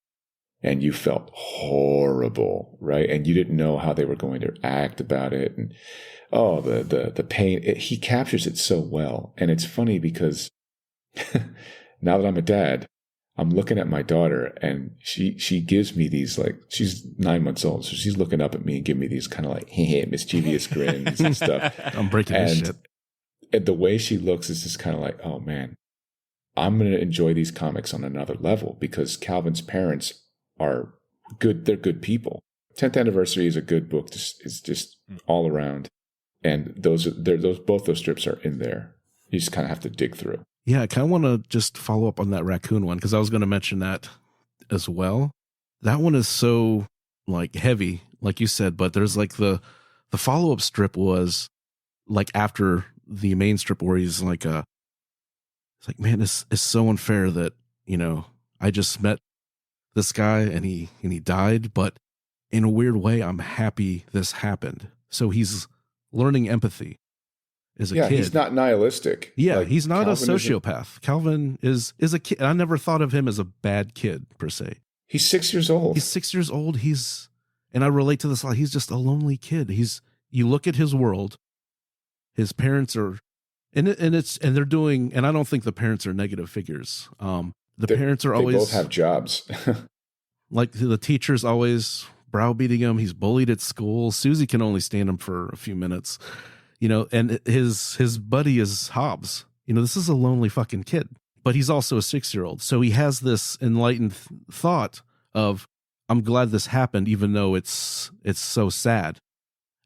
and you felt horrible, right? And you didn't know how they were going to act about it. And the pain, he captures it so well. And it's funny because now that I'm a dad, I'm looking at my daughter, and she gives me these, like, she's 9 months old, so she's looking up at me and giving me these kind of like mischievous grins and stuff. I'm breaking this shit. And the way she looks is just kind of like, oh man, I'm going to enjoy these comics on another level because Calvin's parents are good. They're good people. 10th Anniversary is a good book. It's just all around. And both those strips are in there. You just kind of have to dig through. Yeah, I kind of want to just follow up on that raccoon one because I was going to mention that as well. That one is so like heavy, like you said, but there's like the follow-up strip was like after the main strip where he's like, it's like, man, it's so unfair that, I just met this guy and he died, but in a weird way, I'm happy this happened. So he's learning empathy. As a kid. He's not nihilistic. Yeah, he's not Calvin a sociopath. Calvin is a kid. I never thought of him as a bad kid, per se. He's 6 years old. He's 6 years old. And I relate to this a lot. He's just a lonely kid. You look at his world, his parents are, and they're doing, and I don't think the parents are negative figures. Parents are always. They both have jobs. Like the teacher's always browbeating him. He's bullied at school. Susie can only stand him for a few minutes. and his buddy is Hobbes. This is a lonely fucking kid, but he's also a 6-year-old. So he has this enlightened thought of, I'm glad this happened, even though it's so sad.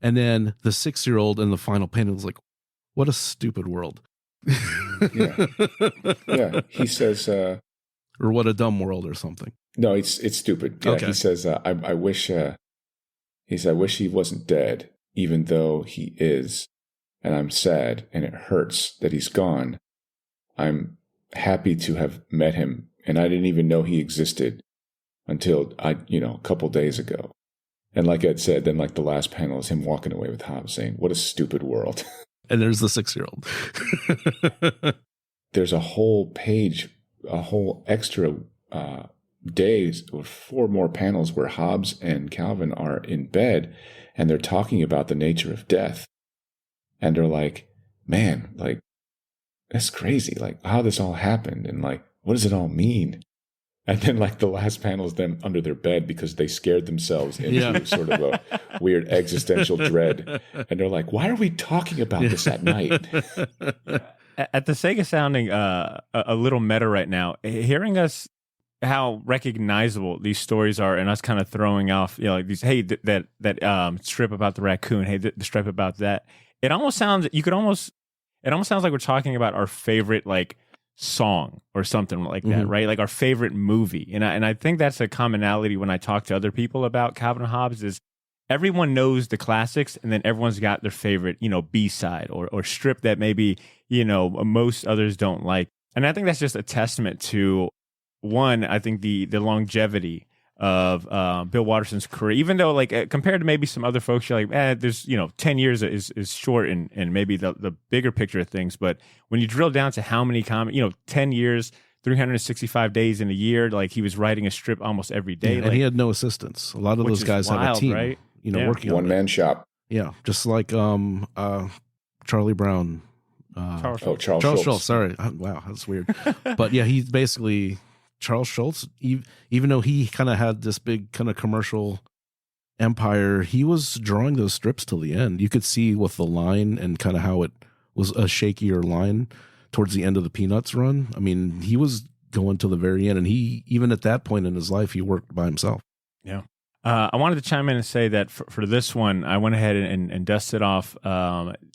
And then the 6-year-old in the final panel is like, what a stupid world. Yeah. He says, or what a dumb world or something. No, it's stupid. Yeah, okay. He says, I wish he wasn't dead, even though he is, and I'm sad, and it hurts that he's gone. I'm happy to have met him, and I didn't even know he existed until a couple days ago. And like Ed said, then like the last panel is him walking away with Hobbes saying, what a stupid world. And there's the 6-year-old. There's a whole page, a whole extra days or 4 more panels where Hobbes and Calvin are in bed and they're talking about the nature of death. And they're like, man, like, that's crazy. Like how this all happened. And like, what does it all mean? And then like the last panel is them under their bed because they scared themselves into sort of a weird existential dread. And they're like, why are we talking about this at night? At the sake of sounding a little meta right now, hearing us how recognizable these stories are and us kind of throwing off, like these, hey, that strip about the raccoon, hey, the strip about that. It almost sounds like we're talking about our favorite like song or something like that, right? Like our favorite movie. And I think that's a commonality when I talk to other people about Calvin and Hobbes is everyone knows the classics and then everyone's got their favorite, B-side or strip that maybe, most others don't like. And I think that's just a testament to one, I think the longevity of Bill Watterson's career, even though like compared to maybe some other folks, you're like, there's 10 years is short and maybe the bigger picture of things. But when you drill down to how many 10 years, 365 days in a year, like he was writing a strip almost every day. And he had no assistants. A lot of those guys had a team, right? Working on one-man shop. Yeah, just like Charlie Brown. Charles Schultz. Sorry. Wow, that's weird. But yeah, he's basically Charles Schultz, even though he kind of had this big kind of commercial empire, he was drawing those strips till the end. You could see with the line and kind of how it was a shakier line towards the end of the Peanuts run. I mean, he was going to the very end, and he, even at that point in his life, he worked by himself. Yeah. I wanted to chime in and say that for this one, I went ahead and dusted off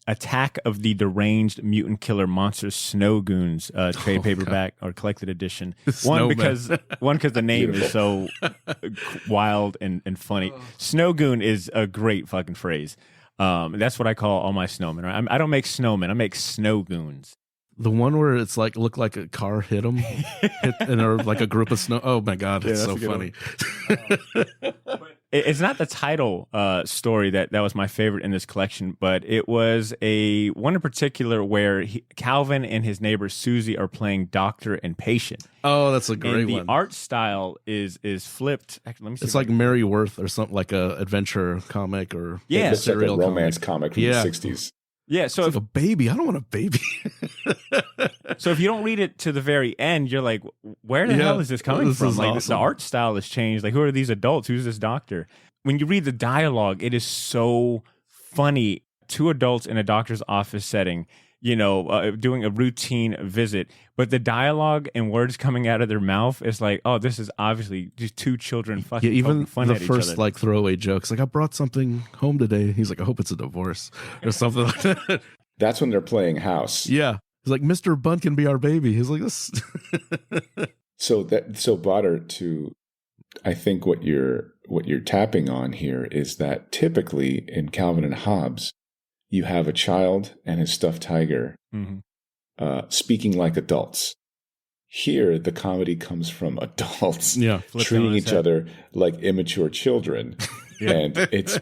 Attack of the Deranged Mutant Killer Monsters Snow Goons trade paperback or collected edition. One because the name is so wild and funny. Snow Goon is a great fucking phrase. That's what I call all my snowmen. Right? I don't make snowmen. I make snow goons. The one where it's like looked like a car hit them, and or like a group of snow. Oh my god, it's so funny. It's not the title story that was my favorite in this collection, but it was one in particular where Calvin and his neighbor Susie are playing doctor and patient. Oh, that's a great one. The art style is flipped. Actually, let me see. It's like Mary Worth or something, like a adventure comic or it's like a romance comic from the 60s. Yeah, so it's like a baby. I don't want a baby. So if you don't read it to the very end, you're like, where the hell is this coming from? Like awesome. The art style has changed. Like, who are these adults? Who's this doctor? When you read the dialogue, it is so funny. 2 adults in a doctor's office setting, doing a routine visit, but the dialogue and words coming out of their mouth is like, oh, this is obviously just 2 children fucking even fun the at first each other. Like throwaway jokes, like I brought something home today. He's like, I hope it's a divorce or something like that. That's when they're playing house. Yeah. He's like, Mr. Bunt can be our baby. He's like this. So Botter, I think what you're tapping on here is that typically in Calvin and Hobbes, you have a child and his stuffed tiger speaking like adults. Here, the comedy comes from adults treating each other like immature children, and it's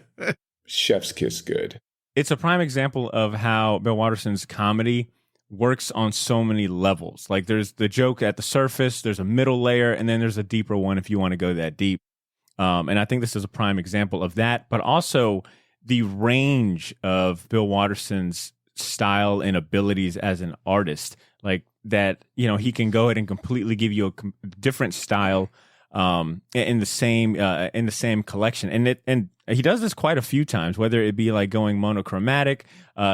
chef's kiss good. It's a prime example of how Bill Watterson's comedy works on so many levels. Like there's the joke at the surface, there's a middle layer, and then there's a deeper one if you want to go that deep. And I think this is a prime example of that, but also the range of Bill Watterson's style and abilities as an artist, like that, he can go ahead and completely give you a different style in the same collection. And he does this quite a few times, whether it be like going monochromatic,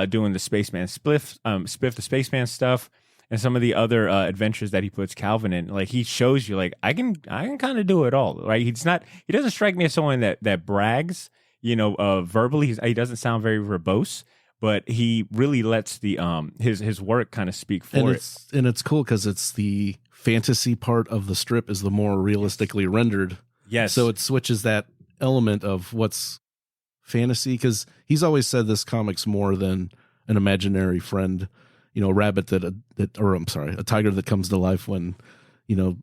doing the Spaceman Spiff the Spaceman stuff, and some of the other adventures that he puts Calvin in. Like, he shows you, like, I can kind of do it all, right? He doesn't strike me as someone that brags, verbally. He doesn't sound very verbose, but he really lets the his work kind of speak for it. And it's cool because it's the fantasy part of the strip is the more realistically rendered. Yes. So it switches that element of what's fantasy, because he's always said this comic's more than an imaginary friend, a rabbit a tiger that comes to life when, no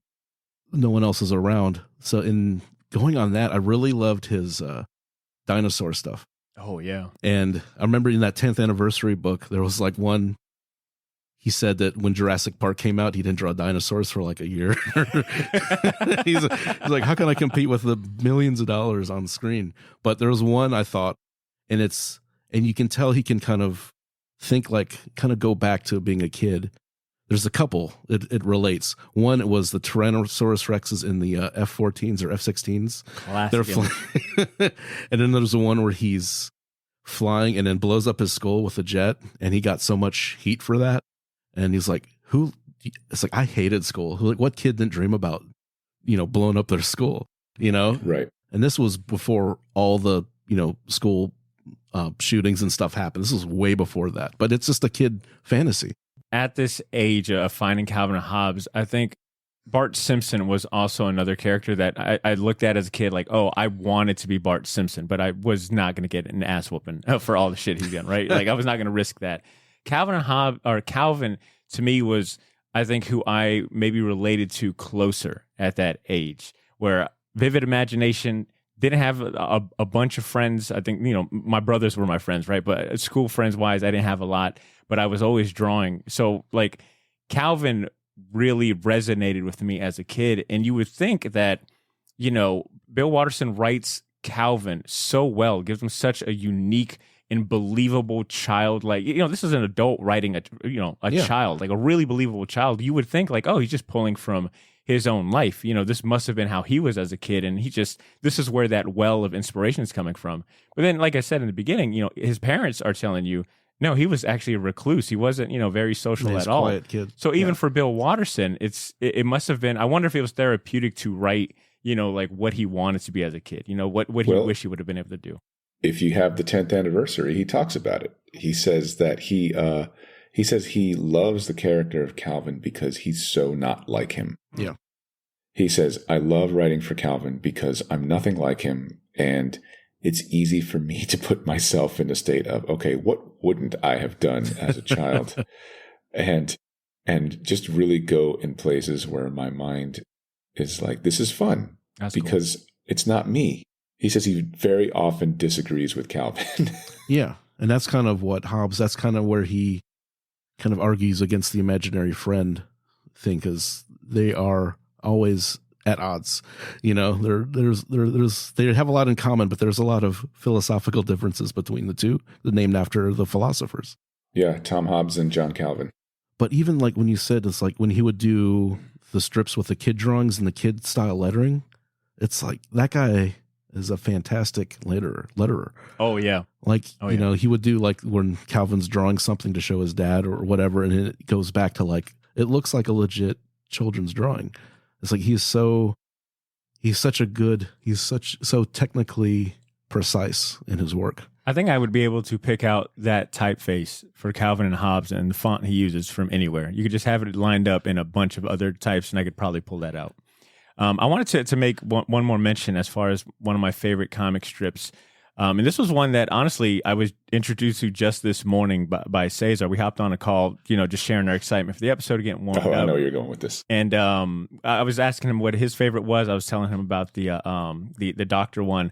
one else is around. So in going on that, I really loved his dinosaur stuff. Oh, yeah. And I remember in that 10th anniversary book, there was like one, he said that when Jurassic Park came out, he didn't draw dinosaurs for like a year. he's like, how can I compete with the millions of dollars on screen? But there was one I thought, and you can tell he can kind of think, like, kind of go back to being a kid. There's a couple, it relates. One, it was the Tyrannosaurus Rexes in the F-14s or F-16s. Classic. They're flying. And then there's the one where he's flying and then blows up his skull with a jet, and he got so much heat for that. And he's like, it's like, I hated school. Like, what kid didn't dream about, blowing up their school, Right. And this was before all the, school shootings and stuff happened. This was way before that, but it's just a kid fantasy. At this age of finding Calvin and Hobbes, I think Bart Simpson was also another character that I looked at as a kid, like, oh, I wanted to be Bart Simpson, but I was not going to get an ass whooping for all the shit he's done, right? Like, I was not going to risk that. Calvin to me was, I think, who I maybe related to closer at that age, where vivid imagination, didn't have a bunch of friends. I think, my brothers were my friends, right? But school friends wise, I didn't have a lot, but I was always drawing. So, like, Calvin really resonated with me as a kid. And you would think that, Bill Watterson writes Calvin so well, gives him such a unique and believable child. Like, this is an adult writing a child, like a really believable child. You would think, like, oh, he's just pulling from his own life. This must have been how he was as a kid. And this is where that well of inspiration is coming from. But then, like I said in the beginning, his parents are telling you, no, he was actually a recluse. He wasn't, very social at all. Quiet kid. So even for Bill Watterson, it must have been, I wonder if it was therapeutic to write, like what he wanted to be as a kid, what he wished he would have been able to do. If you have the 10th anniversary, he talks about it. He says that he loves the character of Calvin because he's so not like him. Yeah. He says, I love writing for Calvin because I'm nothing like him, and it's easy for me to put myself in a state of, okay, what wouldn't I have done as a child? and just really go in places where my mind is like, this is fun. That's because cool. It's not me. He says he very often disagrees with Calvin. Yeah. And that's kind of what Hobbes, that's kind of where he kind of argues against the imaginary friend thing, because they are always at odds. They have a lot in common, but there's a lot of philosophical differences between the two, named after the philosophers. Yeah, Tom Hobbes and John Calvin. But even like when you said, it's like when he would do the strips with the kid drawings and the kid style lettering, it's like that guy is a fantastic letterer. Oh yeah. Like, he would do like when Calvin's drawing something to show his dad or whatever, and it goes back to like, it looks like a legit children's drawing. It's like he's so technically precise in his work. I think I would be able to pick out that typeface for Calvin and Hobbes and the font he uses from anywhere. You could just have it lined up in a bunch of other types, and I could probably pull that out. I wanted to make one more mention as far as one of my favorite comic strips. And this was one that, honestly, I was introduced to just this morning by Cesar. We hopped on a call, just sharing our excitement for the episode, getting warmed up. I know you're going with this. And I was asking him what his favorite was. I was telling him about the doctor one.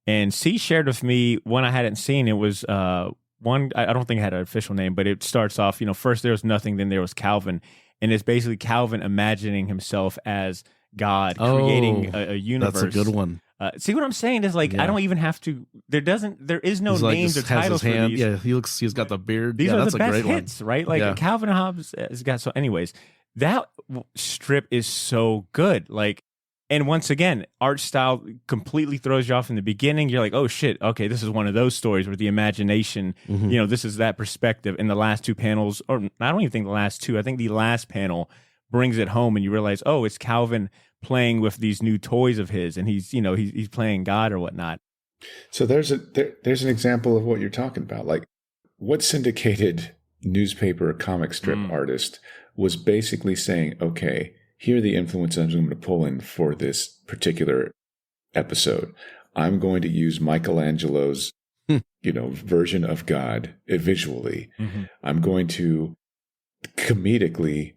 And C shared with me one I hadn't seen. It was one, I don't think it had an official name, but it starts off, first there was nothing, then there was Calvin. And it's basically Calvin imagining himself as God, creating a universe. That's a good one. See what I'm saying is like, I don't even have to, there is no names or titles for these. Yeah, he's got the beard. These are that's the a best great hits, right? Like Calvin and Hobbes has got, so anyways, that strip is so good. Like, And once again, art style completely throws you off in the beginning. You're like, oh shit, okay, this is one of those stories where the imagination, this is that perspective. In the last two panels, or I don't even think the last two, I think the last panel brings it home and you realize, oh, it's Calvin playing with these new toys of his, and he's playing God or whatnot. So there's an example of what you're talking about. Like, what syndicated newspaper comic strip artist was basically saying, okay, here are the influences I'm going to pull in for this particular episode. I'm going to use Michelangelo's, version of God visually. I'm going to comedically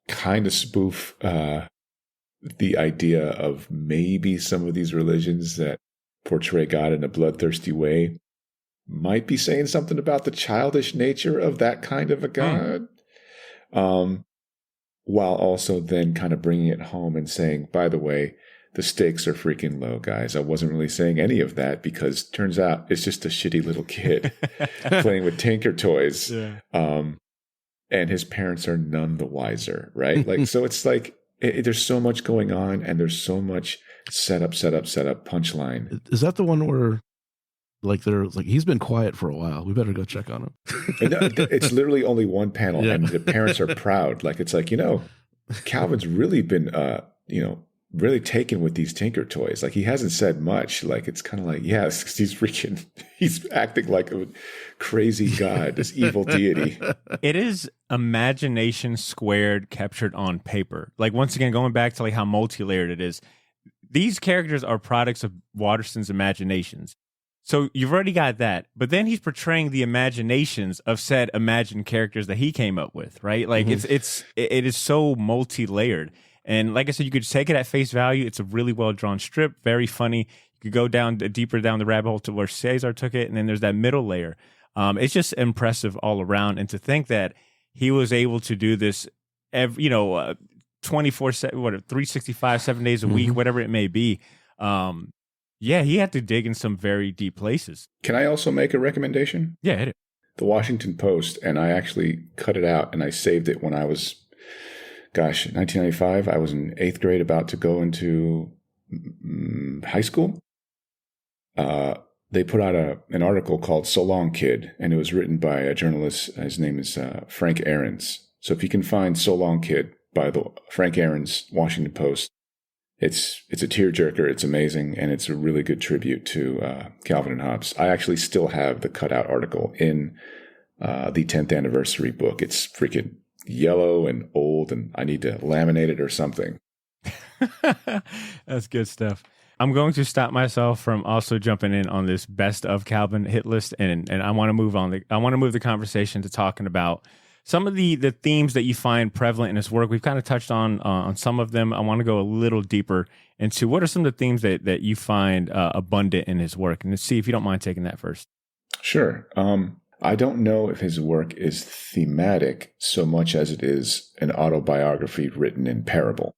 kind of spoof the idea of maybe some of these religions that portray God in a bloodthirsty way might be saying something about the childish nature of that kind of a God. While also then kind of bringing it home and saying, by the way, the stakes are freaking low, guys. I wasn't really saying any of that because turns out it's just a shitty little kid playing with Tinker toys. Yeah. And his parents are none the wiser, right? Like, so it's like, there's so much going on and there's so much setup, punchline. Is that the one where they're like, he's been quiet for a while, we better go check on him? It's literally only one panel and the parents are proud. Like, it's like, Calvin's really been, really taken with these Tinker toys. Like, he hasn't said much. Like, it's kind of like, yes, he's acting like a crazy God, this evil deity. It is imagination squared, captured on paper. Like, once again, going back to like how multi-layered it is, these characters are products of Watterson's imaginations. So you've already got that, but then he's portraying the imaginations of said imagined characters that he came up with, right? Like it is so multi-layered. And like I said, you could take it at face value. It's a really well-drawn strip, very funny. You could go down deeper down the rabbit hole to where Cesar took it, and then there's that middle layer. It's just impressive all around. And to think that he was able to do this, 24/7, 365, 7 days a week, whatever it may be. Yeah, he had to dig in some very deep places. Can I also make a recommendation? Yeah, hit it. The Washington Post, and I actually cut it out and I saved it when I was, 1995. I was in 8th grade, about to go into high school. They put out an article called So Long, Kid, and it was written by a journalist. His name is Frank Ahrens. So if you can find So Long, Kid by the Frank Ahrens Washington Post, it's a tearjerker. It's amazing, and it's a really good tribute to Calvin and Hobbes. I actually still have the cutout article in the 10th anniversary book. It's freaking yellow and old, and I need to laminate it or something. That's good stuff. I'm going to stop myself from also jumping in on this best of Calvin hit list, and I want to move on. I want to move the conversation to talking about some of the themes that you find prevalent in his work. We've kind of touched on some of them. I want to go a little deeper into what are some of the themes that you find abundant in his work, and see if you don't mind taking that first. Sure. I don't know if his work is thematic so much as it is an autobiography written in parable.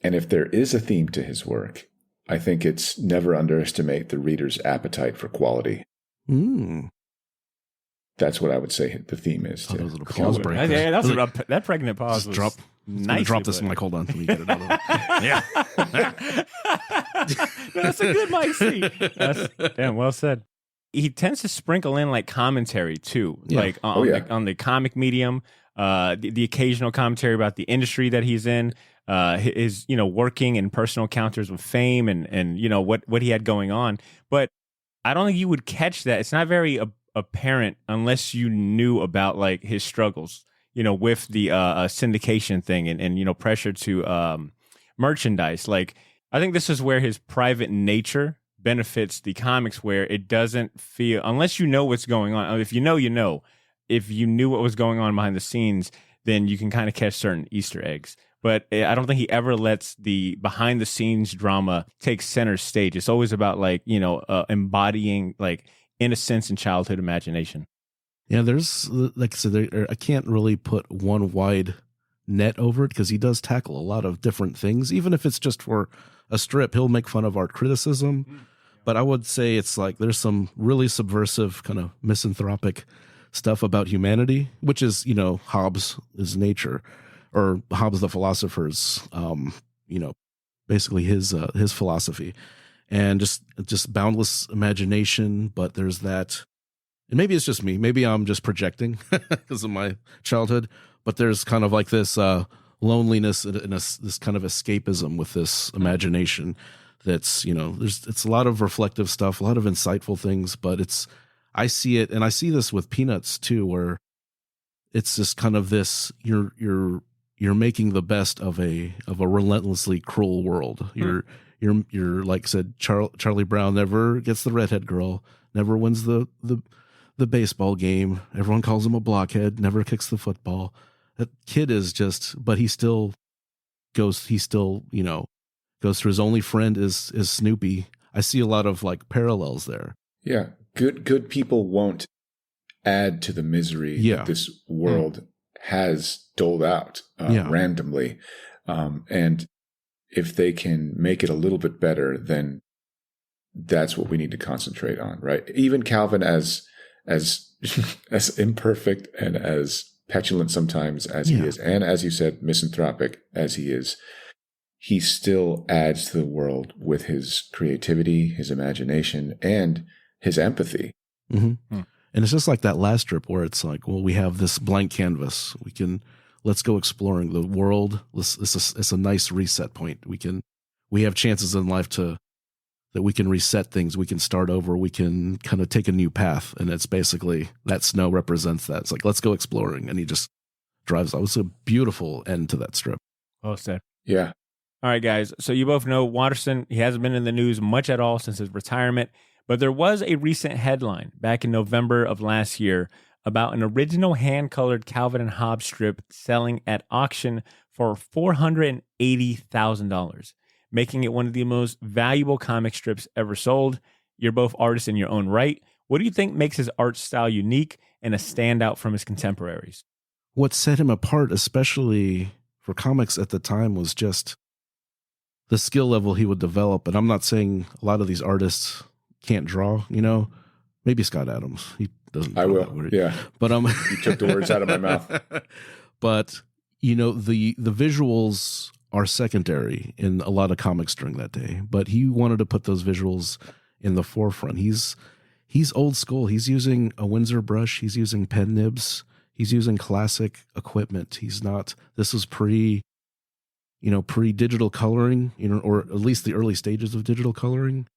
And if there is a theme to his work, I think it's never underestimate the reader's appetite for quality. That's what I would say the theme is. Oh, those little pause break. That pregnant pause was drop. Nice. Drop this and like, hold on till we get it out of Yeah. That's a good mic seat. Damn, well said. He tends to sprinkle in like commentary too, like on the comic medium, the occasional commentary about the industry that he's in, his working and personal encounters with fame and what he had going on. But I don't think you would catch that. It's not very apparent unless you knew about like his struggles, with the syndication thing and pressure to merchandise. Like, I think this is where his private nature benefits the comics, where it doesn't feel, unless you know what's going on. If you know, if you knew what was going on behind the scenes, then you can kind of catch certain Easter eggs. But I don't think he ever lets the behind the scenes drama take center stage. It's always about like, embodying like innocence and childhood imagination. Yeah, there's, like I said, I can't really put one wide net over it because he does tackle a lot of different things. Even if it's just for a strip, he'll make fun of art criticism. But I would say it's like there's some really subversive kind of misanthropic stuff about humanity, which is, Hobbes' nature. or Hobbes the philosopher's, basically his philosophy, and just boundless imagination. But there's that, and maybe it's just me. Maybe I'm just projecting because of my childhood. But there's kind of like this loneliness and this kind of escapism with this imagination. That's it's a lot of reflective stuff, a lot of insightful things. But I see it, and I see this with Peanuts too, where it's just kind of this you're making the best of a relentlessly cruel world. You're like I said, Charlie Brown never gets the redhead girl, never wins the baseball game. Everyone calls him a blockhead, never kicks the football. That kid is but he still goes through his only friend is Snoopy. I see a lot of like parallels there. Yeah. Good people won't add to the misery that this world has doled out randomly. And if they can make it a little bit better, then that's what we need to concentrate on, right? Even Calvin, as imperfect and as petulant sometimes as he is, and as you said, misanthropic as he is, he still adds to the world with his creativity, his imagination, and his empathy. Mm-hmm. And it's just like that last strip where it's like, well, we have this blank canvas. Let's go exploring the world. It's a nice reset point. We have chances in life that we can reset things. We can start over. We can kind of take a new path. And it's basically that snow represents that. It's like, let's go exploring. And he just drives. That was a beautiful end to that strip. Well said. Yeah. All right, guys. So you both know Watterson, he hasn't been in the news much at all since his retirement, but there was a recent headline back in November of last year about an original hand-colored Calvin and Hobbes strip selling at auction for $480,000, making it one of the most valuable comic strips ever sold. You're both artists in your own right. What do you think makes his art style unique and a standout from his contemporaries? What set him apart, especially for comics at the time, was just the skill level he would develop. And I'm not saying a lot of these artists can't draw, maybe Scott Adams. He doesn't. I will. Yeah. But you took the words out of my mouth. But the visuals are secondary in a lot of comics during that day. But he wanted to put those visuals in the forefront. He's old school. He's using a Windsor brush. He's using pen nibs. He's using classic equipment. This was pre-digital coloring, or at least the early stages of digital coloring.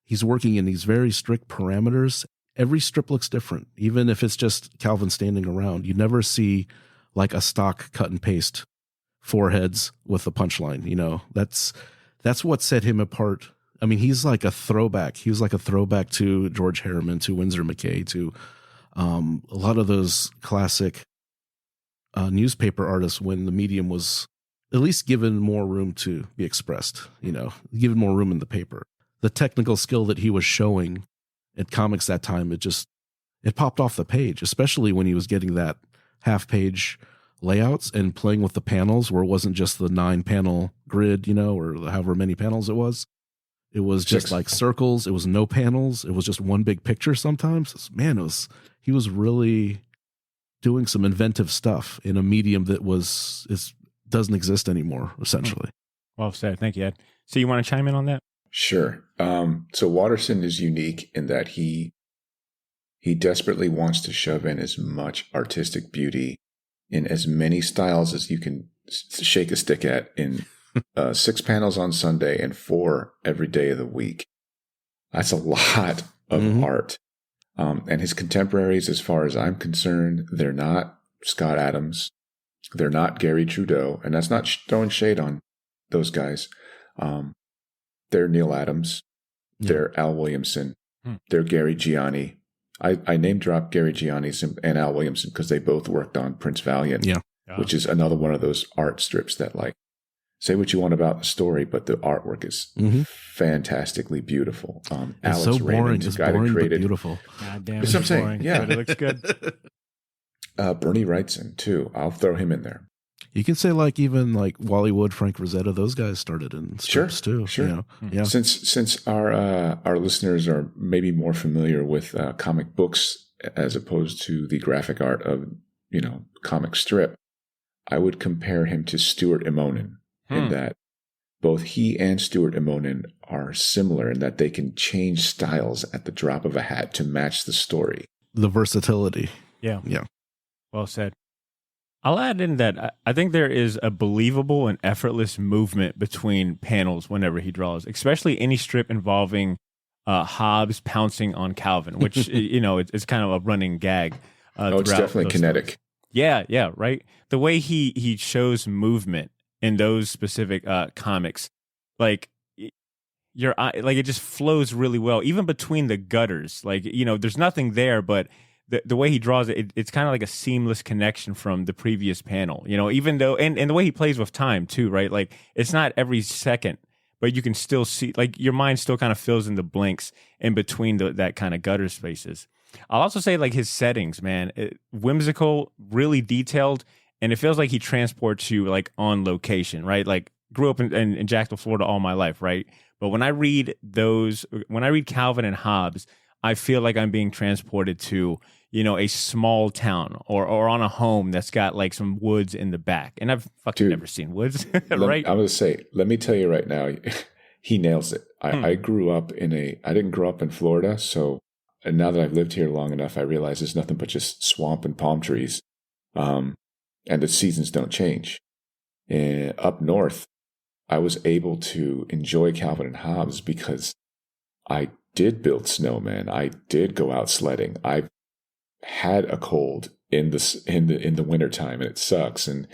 He's working in these very strict parameters. Every strip looks different, even if it's just Calvin standing around. You never see like a stock cut and paste foreheads with the punchline. That's what set him apart. I mean, he's like a throwback. He was like a throwback to George Harriman, to Winsor McCay, to a lot of those classic newspaper artists when the medium was at least given more room to be expressed, given more room in the paper. The technical skill that he was showing at comics that time, it popped off the page, especially when he was getting that half-page layouts and playing with the panels where it wasn't just the 9-panel grid, or however many panels it was. It was just like circles. It was no panels. It was just one big picture sometimes. Man, he was really doing some inventive stuff in a medium that doesn't exist anymore, essentially. Well said. Thank you, Ed. So you want to chime in on that? Sure. So Watterson is unique in that he desperately wants to shove in as much artistic beauty in as many styles as you can shake a stick at in 6 panels on Sunday and 4 every day of the week. That's a lot of art. And his contemporaries, as far as I'm concerned, they're not Scott Adams. They're not Gary Trudeau. And that's not throwing shade on those guys. They're Neil Adams. They're Al Williamson. They're Gary Gianni. I name drop Gary Gianni and Al Williamson because they both worked on Prince Valiant, which is another one of those art strips that, like, say what you want about the story, but the artwork is fantastically beautiful. It's Alex so boring. Raymond, It's guy boring, that created, but beautiful. God damn, that's what I'm saying. boring, Yeah, but it looks good. Bernie Wrightson too. I'll throw him in there. You can say even Wally Wood, Frank Rosetta, those guys started in strips too. Sure. Yeah. Since our listeners are maybe more familiar with comic books as opposed to the graphic art of comic strip, I would compare him to Stuart Immonen in that both he and Stuart Immonen are similar in that they can change styles at the drop of a hat to match the story. The versatility. Yeah. Yeah. Well said. I'll add in that I think there is a believable and effortless movement between panels whenever he draws, especially any strip involving Hobbes pouncing on Calvin, which, it's kind of a running gag. It's definitely kinetic. Stories. Yeah, right. The way he shows movement in those specific comics, like your eye, like it just flows really well, even between the gutters. Like, there's nothing there, but the way he draws it, it's kind of like a seamless connection from the previous panel, even though, and the way he plays with time too, right? Like it's not every second, but you can still see, like your mind still kind of fills in the blanks in between that kind of gutter spaces. I'll also say like his settings, man, whimsical, really detailed, and it feels like he transports you like on location, right? Like grew up in Jacksonville, Florida all my life, right? But when I read Calvin and Hobbes, I feel like I'm being transported to, a small town or on a home that's got like some woods in the back. And I've never seen woods, right? I was going to say, let me tell you right now, he nails it. I grew up I didn't grow up in Florida. And now that I've lived here long enough, I realize there's nothing but just swamp and palm trees. And the seasons don't change. Up north, I was able to enjoy Calvin and Hobbes because I did build snowmen. I did go out sledding. I've had a cold in the wintertime, and it sucks. And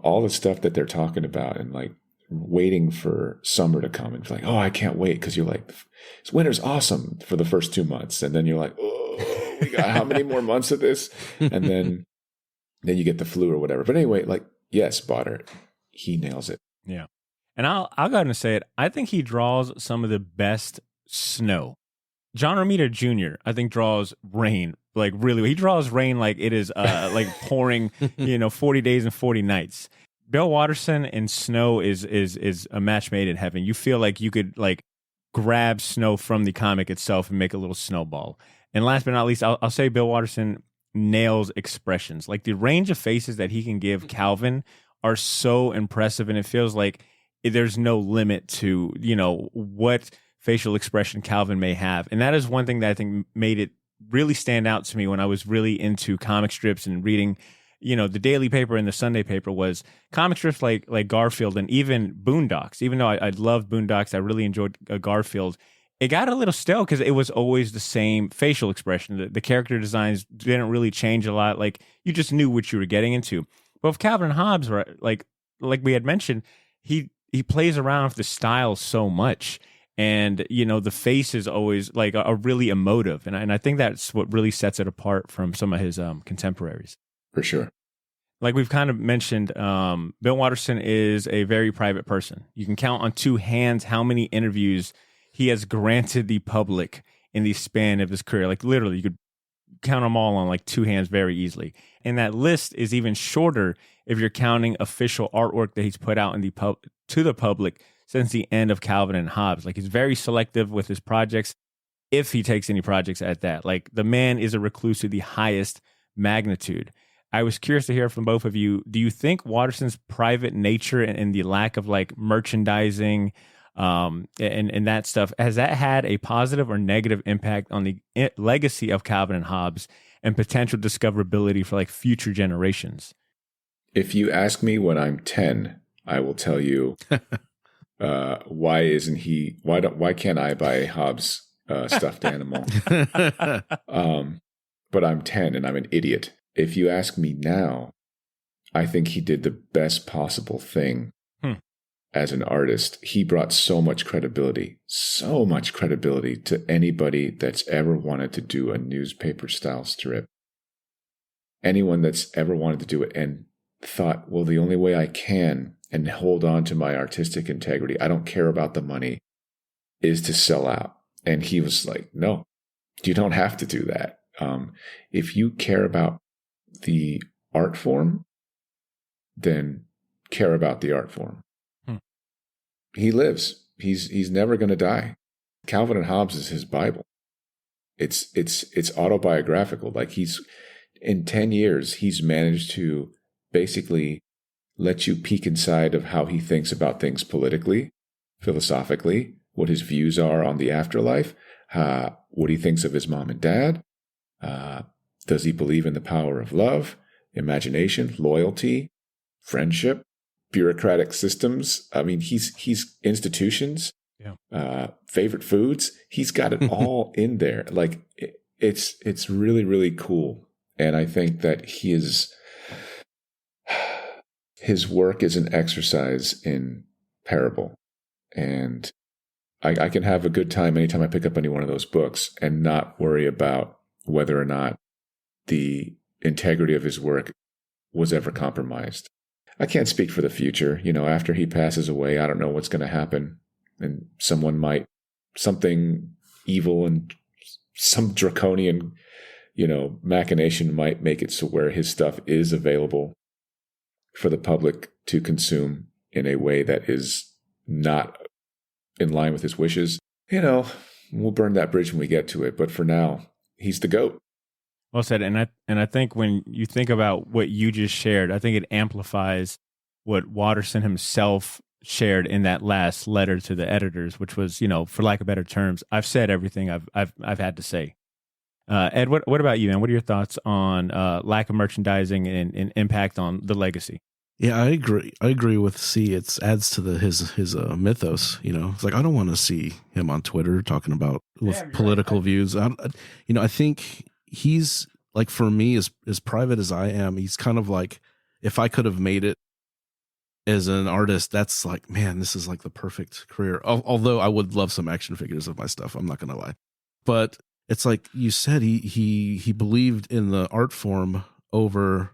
all the stuff that they're talking about, and like waiting for summer to come, and it's like, oh, I can't wait, because you're like, this winter's awesome for the first 2 months, and then you're like, oh, we got how many more months of this? And then you get the flu or whatever. But anyway, like, yes, Botter, he nails it. Yeah. And I'll go ahead and say it. I think he draws some of the best snow. John Romita Jr., I think, draws rain like really. He draws rain like it is like pouring, 40 days and 40 nights. Bill Watterson and snow is a match made in heaven. You feel like you could like grab snow from the comic itself and make a little snowball. And last but not least, I'll say Bill Watterson nails expressions. Like the range of faces that he can give Calvin are so impressive, and it feels like there's no limit to, what facial expression Calvin may have. And that is one thing that I think made it really stand out to me when I was really into comic strips and reading, the daily paper and the Sunday paper, was comic strips like Garfield and even Boondocks. Even though I loved Boondocks, I really enjoyed Garfield. It got a little stale because it was always the same facial expression. The character designs didn't really change a lot. Like you just knew what you were getting into. But with Calvin and Hobbes, right, like we had mentioned, he plays around with the style so much. And, the face is always like are really emotive. And I think that's what really sets it apart from some of his contemporaries. For sure. Like we've kind of mentioned, Bill Watterson is a very private person. You can count on two hands how many interviews he has granted the public in the span of his career. Like literally, you could count them all on like two hands very easily. And that list is even shorter if you're counting official artwork that he's put out to the public since the end of Calvin and Hobbes. Like he's very selective with his projects, if he takes any projects at that. Like the man is a recluse to the highest magnitude. I was curious to hear from both of you. Do you think Watterson's private nature and the lack of like merchandising and that stuff, has that had a positive or negative impact on the legacy of Calvin and Hobbes and potential discoverability for like future generations? If you ask me when I'm 10, I will tell you why can't I buy a Hobbes stuffed animal? But I'm 10 and I'm an idiot. If you ask me now, I think he did the best possible thing as an artist. He brought so much credibility to anybody that's ever wanted to do a newspaper style strip. Anyone that's ever wanted to do it and thought, well, the only way I can and hold on to my artistic integrity, I don't care about the money, is to sell out. And he was like, no, you don't have to do that. If you care about the art form, then care about the art form. He lives. He's never going to die. Calvin and Hobbes is his Bible. It's autobiographical. Like in 10 years, he's managed to basically lets you peek inside of how he thinks about things politically, philosophically, what his views are on the afterlife, what he thinks of his mom and dad. Does he believe in the power of love, imagination, loyalty, friendship, bureaucratic systems? I mean, he's institutions, favorite foods. He's got it all in there. Like it's really, really cool. And I think that his work is an exercise in parable. And I can have a good time anytime I pick up any one of those books and not worry about whether or not the integrity of his work was ever compromised. I can't speak for the future. You know, after he passes away, I don't know what's going to happen. And something evil and some draconian, machination might make it so where his stuff is available for the public to consume in a way that is not in line with his wishes. We'll burn that bridge when we get to it. But for now, he's the GOAT. Well said. And I think when you think about what you just shared, I think it amplifies what Watterson himself shared in that last letter to the editors, which was, for lack of better terms, I've said everything I've had to say. Ed, what about you, man? What are your thoughts on lack of merchandising and impact on the legacy? Yeah, I agree. I agree with C. It adds to his mythos. It's like I don't want to see him on Twitter talking about political views. I think he's like, for me, as private as I am, he's kind of like, if I could have made it as an artist, that's like, man, this is like the perfect career. Although I would love some action figures of my stuff, I'm not gonna lie. But it's like you said, he believed in the art form over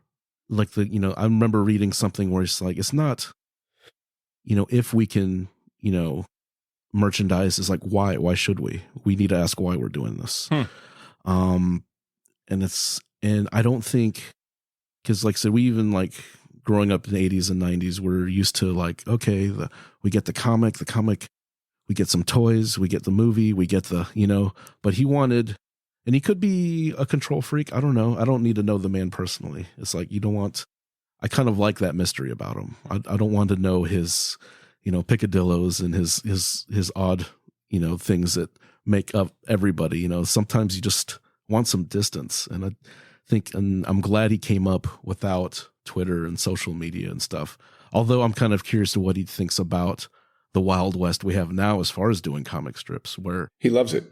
like I remember reading something where it's like, it's not, if we can, merchandise, is like, why should we need to ask why we're doing this. And I don't think, because like I said, we even like growing up in the 80s and 90s, we're used to like, okay, we get the comic, we get some toys, we get the movie, we get but he wanted, and he could be a control freak. I don't know. I don't need to know the man personally. It's like, I kind of like that mystery about him. I don't want to know his, picadillos and his odd, things that make up everybody. Sometimes you just want some distance. And I think, and I'm glad he came up without Twitter and social media and stuff. Although I'm kind of curious to what he thinks about the Wild West we have now as far as doing comic strips, where he loves it.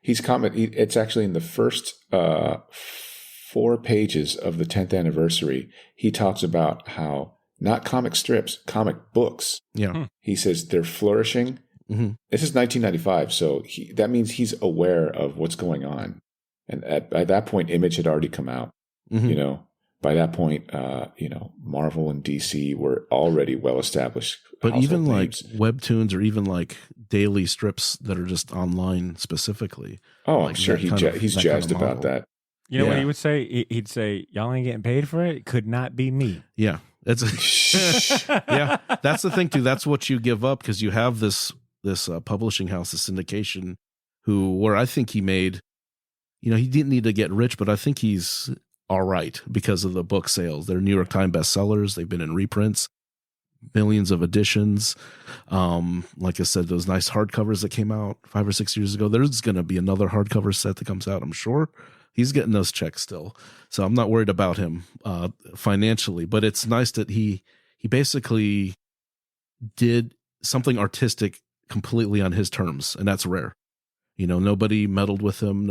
It's actually in the first 4 pages of the 10th anniversary. He talks about how not comic strips, comic books. Yeah. He says they're flourishing. Mm-hmm. This is 1995, so that means he's aware of what's going on. And at that point, Image had already come out. Mm-hmm. By that point, Marvel and DC were already well established. But even names. Like webtoons or even like daily strips that are just online specifically. Oh, like I'm sure he's jazzed about that. What he would say? He'd say, "Y'all ain't getting paid for it. It could not be me." Yeah, that's the thing too. That's what you give up because you have this publishing house, this syndication, where I think he made. He didn't need to get rich, but I think he's all right because of the book sales. They're New York Times bestsellers. They've been in reprints, millions of editions. Like I said, those nice hardcovers that came out 5 or 6 years ago. There's going to be another hardcover set that comes out, I'm sure. He's getting those checks still. So I'm not worried about him financially, but it's nice that he basically did something artistic completely on his terms, and that's rare. Nobody meddled with him,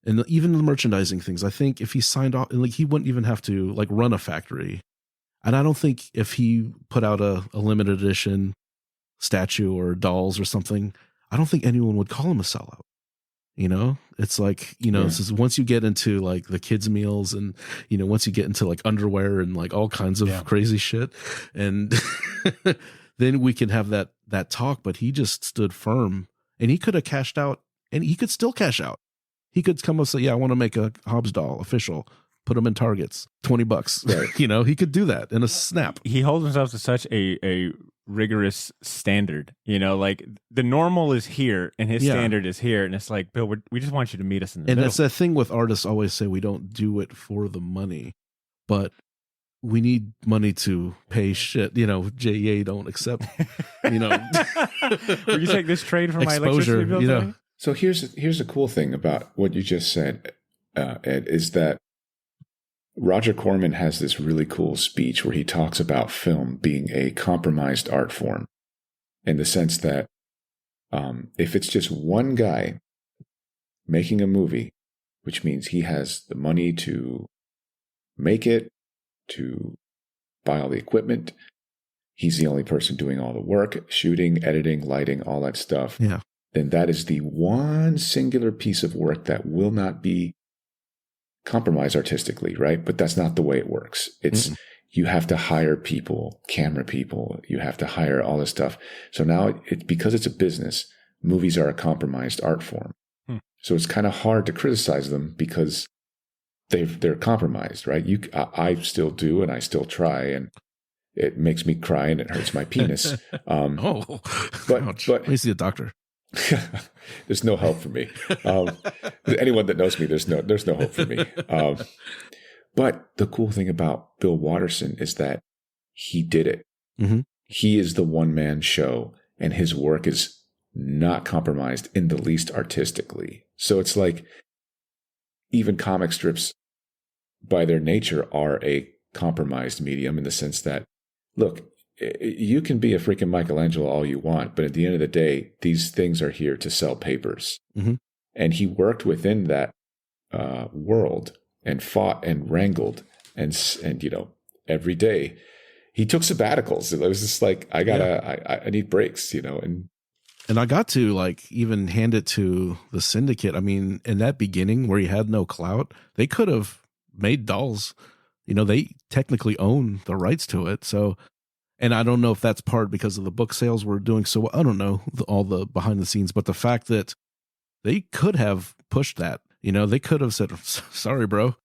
and even the merchandising things. I think if he signed off, like he wouldn't even have to like run a factory. And I don't think if he put out a limited edition statue or dolls or something, I don't think anyone would call him a sellout. It's like, It's once you get into like the kids' meals and, once you get into like underwear and like all kinds of crazy shit. And then we can have that talk, but he just stood firm and he could have cashed out and he could still cash out. He could come and say, yeah, I want to make a Hobbes doll official, put them in Targets, $20. Right. He could do that in a snap. He holds himself to such a rigorous standard, like the normal is here and his standard is here. And it's like, Bill, we just want you to meet us in the middle. And that's the thing with artists always say, we don't do it for the money, but we need money to pay shit. JEA don't accept, Will you take this trade for my exposure, electricity bill? Tony? So here's the cool thing about what you just said, Ed, is that Roger Corman has this really cool speech where he talks about film being a compromised art form, in the sense that if it's just one guy making a movie, which means he has the money to make it, to buy all the equipment, he's the only person doing all the work, shooting, editing, lighting, all that stuff. Yeah. Then that is the one singular piece of work that will not be compromised artistically, right? But that's not the way it works. It's you have to hire people, camera people, you have to hire all this stuff. So now, because it's a business, movies are a compromised art form. So it's kind of hard to criticize them because they're compromised, right? I still do, and I still try, and it makes me cry and it hurts my penis. Ouch. Let me see a doctor. There's no help for me. Anyone that knows me, there's no hope for me. But the cool thing about Bill Watterson is that he did it. Mm-hmm. He is the one-man show, and his work is not compromised in the least artistically. So it's like, even comic strips, by their nature, are a compromised medium, in the sense that, look, you can be a freaking Michelangelo all you want, but at the end of the day, these things are here to sell papers. Mm-hmm. And he worked within that world and fought and wrangled, and every day he took sabbaticals. It was just like, I need breaks, And I got to even hand it to the Syndicate. I mean, in that beginning where he had no clout, they could have made dolls. They technically own the rights to it. So, and I don't know if that's part because of the book sales were doing so well. I don't know all the behind the scenes, but the fact that they could have pushed that, they could have said, sorry, bro,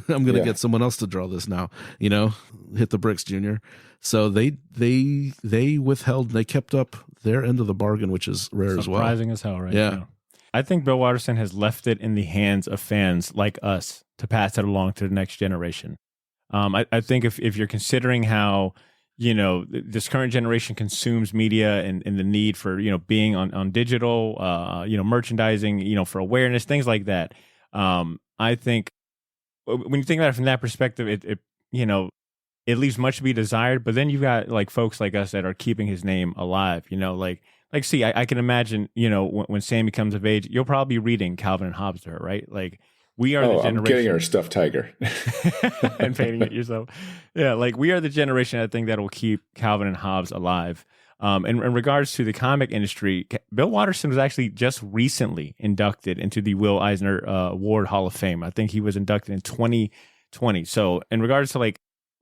I'm going to get someone else to draw this now, hit the bricks, Junior. So they withheld, they kept up their end of the bargain, which is rare as well. Surprising as hell, right? Yeah. I think Bill Watterson has left it in the hands of fans like us to pass it along to the next generation. I think if you're considering how, this current generation consumes media and the need for, being on digital, merchandising, for awareness, things like that. I think when you think about it from that perspective, it leaves much to be desired. But then you've got folks like us that are keeping his name alive. See, I can imagine, when Sammy comes of age, you'll probably be reading Calvin and Hobbes to her, right? We are the generation. I'm getting her a stuffed tiger and painting it yourself. Yeah, we are the generation, I think, that will keep Calvin and Hobbes alive. In regards to the comic industry, Bill Watterson was actually just recently inducted into the Will Eisner Award Hall of Fame. I think he was inducted in 2020. So in regards to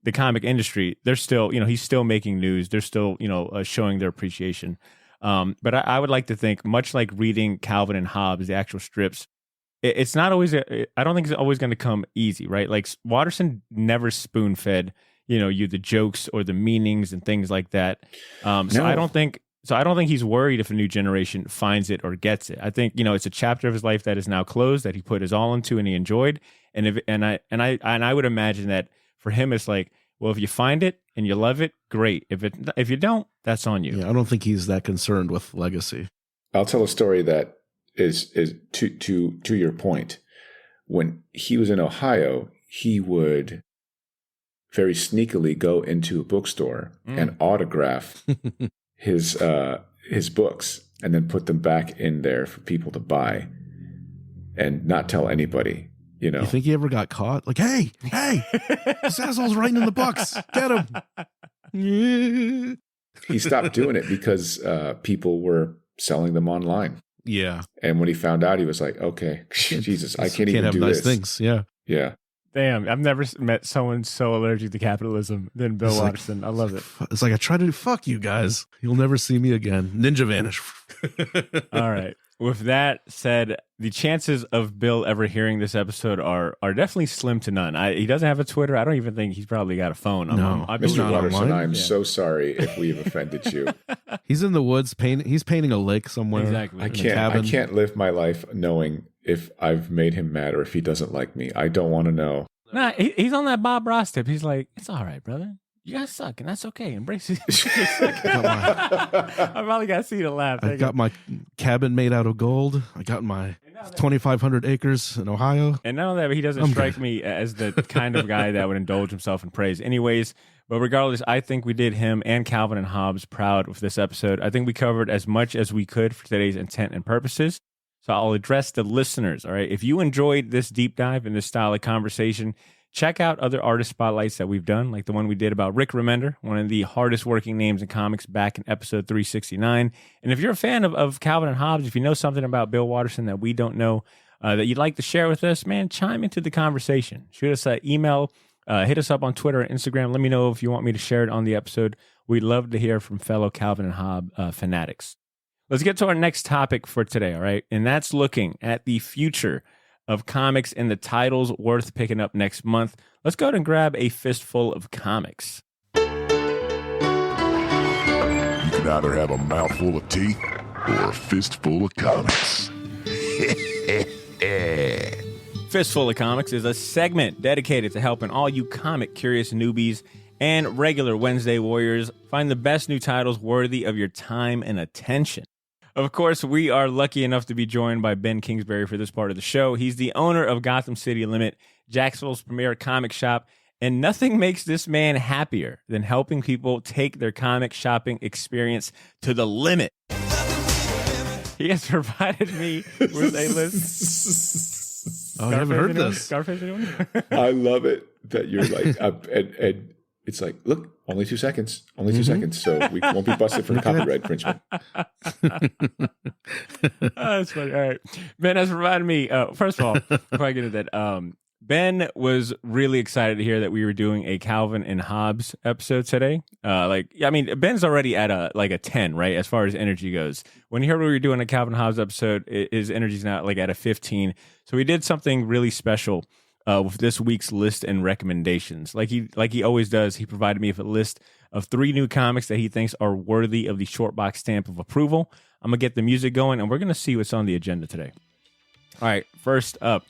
the comic industry, they're still, he's still making news. They're still, showing their appreciation. But I would like to think, much like reading Calvin and Hobbes, the actual strips, it's not always, I don't think it's always going to come easy, right? Watterson never spoon-fed, you the jokes or the meanings and things like that. So I don't think he's worried if a new generation finds it or gets it. I think, it's a chapter of his life that is now closed, that he put his all into and he enjoyed. And I would imagine that for him, it's well, if you find it and you love it, great. If you don't, that's on you. Yeah, I don't think he's that concerned with legacy. I'll tell a story that is to your point. When he was in Ohio, he would very sneakily go into a bookstore and autograph his books, and then put them back in there for people to buy, and not tell anybody. You think he ever got caught? Hey, this asshole's writing in the books. Get him. He stopped doing it because people were selling them online. Yeah. And when he found out, he was like, okay, Jesus, I can't even have do nice this. Things. Yeah. Yeah. Damn, I've never met someone so allergic to capitalism than Bill Watterson. I love it. It's I try to fuck you guys. You'll never see me again. Ninja vanish. All right. With that said, the chances of Bill ever hearing this episode are definitely slim to none. He doesn't have a Twitter. I don't even think he's probably got a phone. No, Mr. Watterson, I'm so sorry if we've offended you. He's in the woods he's painting a lake somewhere. Exactly. I can't live my life knowing if I've made him mad or if he doesn't like me. I don't want to know. Nah, he's on that Bob Ross tip. He's like, it's all right, brother. You guys suck, and that's okay. Embrace it. I probably got to see the laugh. I got my cabin made out of gold. I got my 2,500 acres in Ohio. And not only that, but he doesn't strike me as the kind of guy that would indulge himself in praise. Anyways, but regardless, I think we did him and Calvin and Hobbes proud with this episode. I think we covered as much as we could for today's intent and purposes. So I'll address the listeners, all right? If you enjoyed this deep dive in this style of conversation, check out other artist spotlights that we've done, like the one we did about Rick Remender, one of the hardest working names in comics, back in episode 369. And if you're a fan of Calvin and Hobbes, if you know something about Bill Watterson that we don't know, that you'd like to share with us, man, chime into the conversation. Shoot us an email, hit us up on Twitter and Instagram. Let me know if you want me to share it on the episode. We'd love to hear from fellow Calvin and Hobbes fanatics. Let's get to our next topic for today, all right? And that's looking at the future of comics and the titles worth picking up next month. Let's go ahead and grab a fistful of comics. You can either have a mouthful of tea or a fistful of comics. Fistful of Comics is a segment dedicated to helping all you comic-curious newbies and regular Wednesday warriors find the best new titles worthy of your time and attention. Of course, we are lucky enough to be joined by Ben Kingsbury for this part of the show. He's the owner of Gotham City Limit, Jacksonville's premier comic shop, and nothing makes this man happier than helping people take their comic shopping experience to the limit. He has provided me with a list. Oh, I haven't heard this. Scarface, anyone? I love it that you're like, and it's like, look, only 2 seconds, only 2 seconds, so we won't be busted for copyright infringement. That's funny. All right, Ben has provided me. First of all, before I get into that, Ben was really excited to hear that we were doing a Calvin and Hobbes episode today. Ben's already at a 10, right, as far as energy goes. When he heard we were doing a Calvin Hobbes episode, his energy's now like at a 15. So we did something really special with this week's list and recommendations. Like he always does, he provided me with a list of 3 new comics that he thinks are worthy of the short box stamp of approval. I'm gonna get the music going, and we're gonna see what's on the agenda today. All right, first up.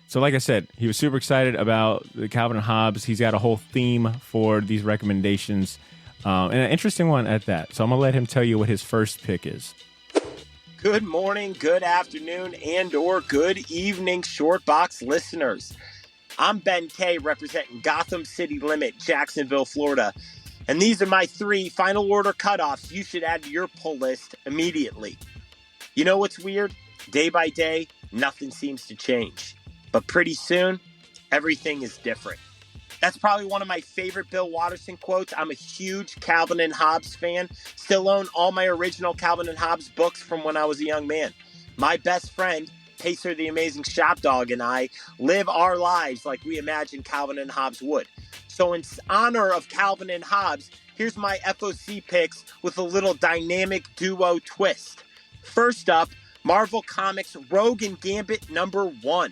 So like I said, he was super excited about the Calvin and Hobbes. He's got a whole theme for these recommendations, and an interesting one at that. So I'm going to let him tell you what his first pick is. Good morning, good afternoon, and or good evening, Short Box listeners. I'm Ben K, representing Gotham City Limit, Jacksonville, Florida. And these are my 3 final order cutoffs you should add to your pull list immediately. You know what's weird? Day by day, nothing seems to change. But pretty soon, everything is different. That's probably one of my favorite Bill Watterson quotes. I'm a huge Calvin and Hobbes fan. Still own all my original Calvin and Hobbes books from when I was a young man. My best friend, Pacer the Amazing Shop Dog, and I live our lives like we imagine Calvin and Hobbes would. So in honor of Calvin and Hobbes, here's my FOC picks with a little dynamic duo twist. First up, Marvel Comics Rogue and Gambit #1.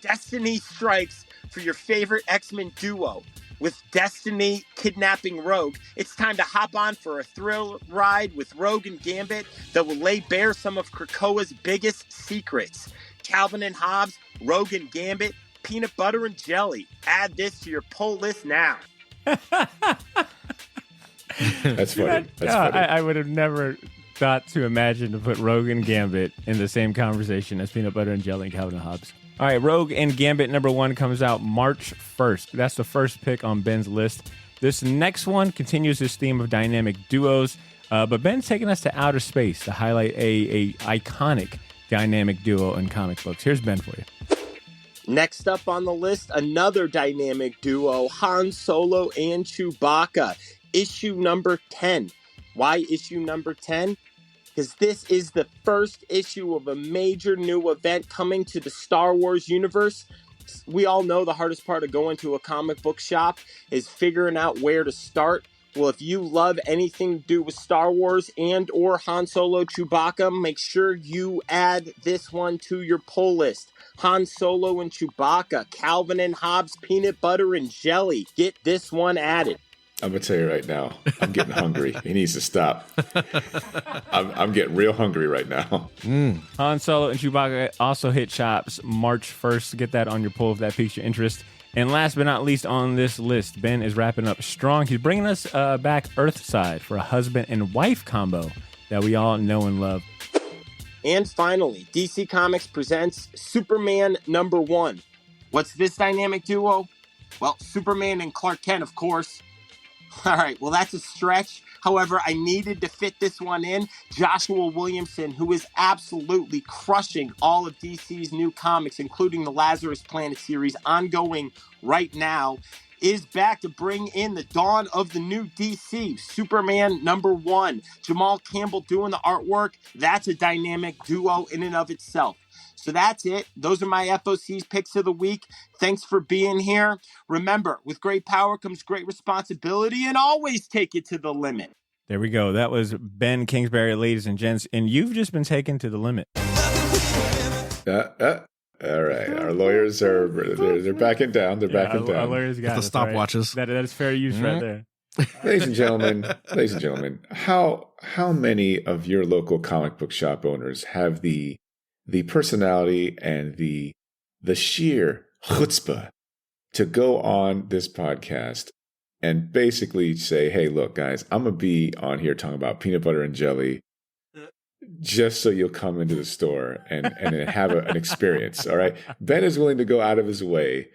Destiny strikes for your favorite X-Men duo. With Destiny kidnapping Rogue, it's time to hop on for a thrill ride with Rogue and Gambit that will lay bare some of Krakoa's biggest secrets. Calvin and Hobbes, Rogue and Gambit, peanut butter and jelly. Add this to your pull list now. That's funny. That's funny. I would have never thought to imagine to put Rogue and Gambit in the same conversation as peanut butter and jelly and Calvin and Hobbes. All right, Rogue and Gambit #1 comes out March 1st. That's the first pick on Ben's list. This next one continues this theme of dynamic duos, but Ben's taking us to outer space to highlight a iconic dynamic duo in comic books. Here's Ben for you. Next up on the list, another dynamic duo, Han Solo and Chewbacca, issue number 10. Why issue number 10? Because this is the first issue of a major new event coming to the Star Wars universe. We all know the hardest part of going to a comic book shop is figuring out where to start. Well, if you love anything to do with Star Wars and or Han Solo Chewbacca, make sure you add this one to your pull list. Han Solo and Chewbacca, Calvin and Hobbes, peanut butter and jelly. Get this one added. I'm going to tell you right now, I'm getting hungry. He needs to stop. I'm getting real hungry right now. Han Solo and Chewbacca also hit shops March 1st. Get that on your pull if that piques your interest. And last but not least on this list, Ben is wrapping up strong. He's bringing us back Earthside for a husband and wife combo that we all know and love. And finally, DC Comics presents Superman #1. What's this dynamic duo? Well, Superman and Clark Kent, of course. All right, well, that's a stretch. However, I needed to fit this one in. Joshua Williamson, who is absolutely crushing all of DC's new comics, including the Lazarus Planet series ongoing right now, is back to bring in the dawn of the new DC, Superman #1. Jamal Campbell doing the artwork. That's a dynamic duo in and of itself. So that's it. Those are my FOC's picks of the week. Thanks for being here. Remember, with great power comes great responsibility, and always take it to the limit. There we go. That was Ben Kingsbury, ladies and gents, and you've just been taken to the limit. All right. Our lawyers they're backing down. They're backing down. Our lawyers got the stopwatches. Right? That is fair use right there. Ladies and gentlemen, how many of your local comic book shop owners have the personality and the sheer chutzpah to go on this podcast and basically say, hey, look, guys, I'm going to be on here talking about peanut butter and jelly just so you'll come into the store and have an experience, all right? Ben is willing to go out of his way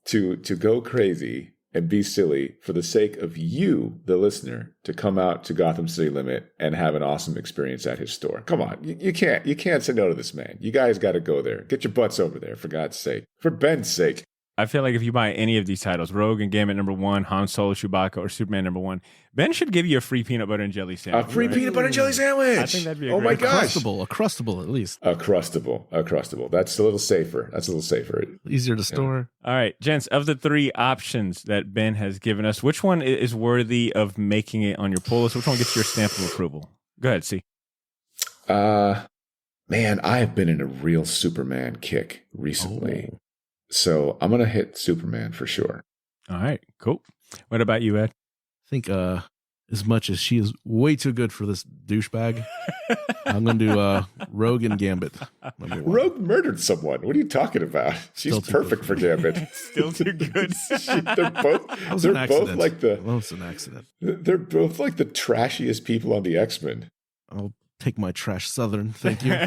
to go crazy and be silly for the sake of you, the listener, to come out to Gotham City Limit and have an awesome experience at his store. Come on, you can't say no to this man. You guys got to go there. Get your butts over there, for God's sake. For Ben's sake. I feel like if you buy any of these titles, Rogue and Gambit #1, Han Solo, Chewbacca, or Superman #1, Ben should give you a free peanut butter and jelly sandwich. A free peanut butter and jelly sandwich. I think that'd be my gosh. A crustable at least. A crustable. That's a little safer. Easier to store. All right, gents, of the three options that Ben has given us, which one is worthy of making it on your pull list? Which one gets your stamp of approval? Go ahead, C. Man, I have been in a real Superman kick recently. Oh. So I'm going to hit Superman for sure. All right, cool. What about you, Ed? I think as much as she is way too good for this douchebag, I'm going to do Rogue and Gambit. Rogue murdered someone. What are you talking about? She's perfect for Gambit. Still too good. They're both like an accident. They're both like the trashiest people on the X-Men. I'll take my trash Southern. Thank you.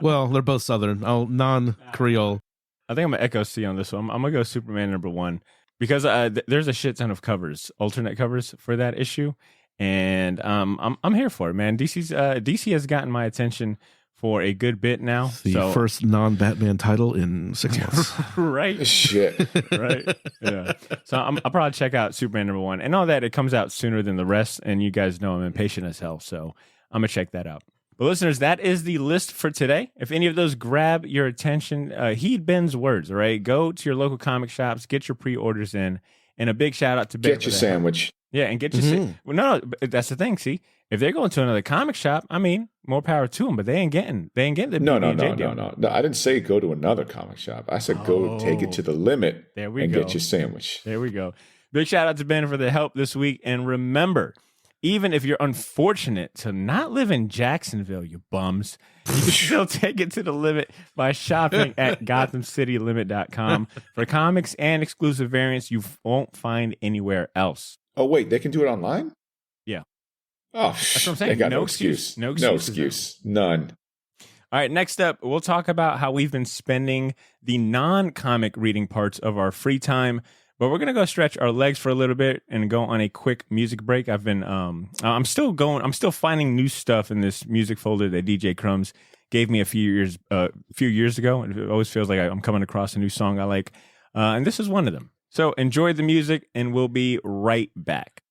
Well, they're both Southern. I'll non-Creole. I think I'm going to echo C on this one. I'm going to go Superman #1 because there's a shit ton of covers, alternate covers for that issue. And I'm here for it, man. DC has gotten my attention for a good bit now. The first non-Batman title in 6 months. Right. Shit. Right. Yeah. So I'll probably check out Superman #1. And all that, it comes out sooner than the rest. And you guys know I'm impatient as hell. So I'm going to check that out. But listeners, that is the list for today. If any of those grab your attention, heed Ben's words, all right? Go to your local comic shops, get your pre-orders in, and a big shout out to Ben. Get your sandwich. Yeah, and get your well, no, that's the thing, see? If they're going to another comic shop, I mean, more power to them, but they ain't getting the No, I didn't say go to another comic shop. I said go take it to the limit get your sandwich. There we go. Big shout out to Ben for the help this week. And remember, even if you're unfortunate to not live in Jacksonville, you bums, you can still take it to the limit by shopping at GothamCityLimit.com for comics and exclusive variants you won't find anywhere else. Oh, wait, they can do it online? Yeah. Oh, that's what I'm saying. They got no excuse. No excuse. None. All right, next up, we'll talk about how we've been spending the non-comic reading parts of our free time. But we're going to go stretch our legs for a little bit and go on a quick music break. I've been, I'm still finding new stuff in this music folder that DJ Crumbs gave me a few years ago. And it always feels like I'm coming across a new song I like. And this is one of them. So enjoy the music and we'll be right back.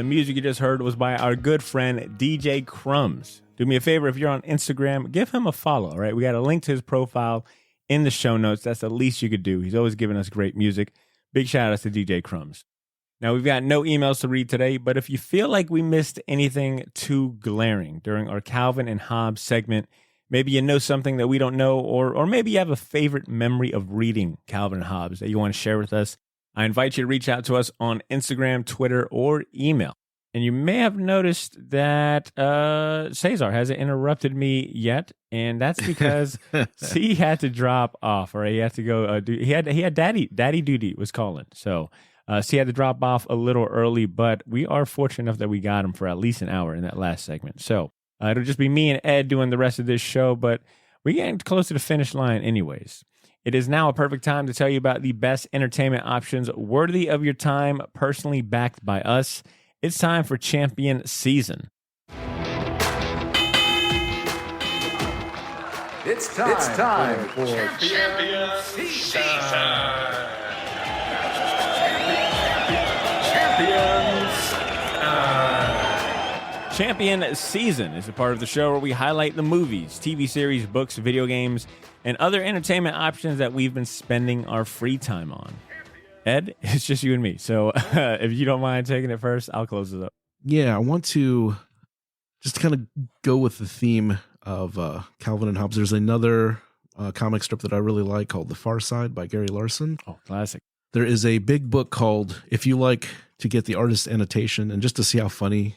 The music you just heard was by our good friend DJ Crumbs. Do me a favor, if you're on Instagram, give him a follow, all right? We got a link to his profile in the show notes. That's the least you could do. He's always giving us great music. Big shout outs to DJ Crumbs. Now, we've got no emails to read today, but if you feel like we missed anything too glaring during our Calvin and Hobbes segment, maybe you know something that we don't know, or maybe you have a favorite memory of reading Calvin and Hobbes that you want to share with us, I invite you to reach out to us on Instagram, Twitter, or email. And you may have noticed that Cesar hasn't interrupted me yet, and that's because he had to drop off, or he had to go. He had daddy duty was calling, so he had to drop off a little early. But we are fortunate enough that we got him for at least an hour in that last segment. So it'll just be me and Ed doing the rest of this show, but we're getting close to the finish line, anyways. It is now a perfect time to tell you about the best entertainment options worthy of your time, personally backed by us. It's time for Champion Season. It's time for Champion Season. Champion Season is a part of the show where we highlight the movies, TV series, books, video games, and other entertainment options that we've been spending our free time on. Ed, it's just you and me. So if you don't mind taking it first, I'll close it up. Yeah, I want to just kind of go with the theme of Calvin and Hobbes. There's another comic strip that I really like called The Far Side by Gary Larson. Oh, classic. There is a big book called, if you like to get the artist annotation and just to see how funny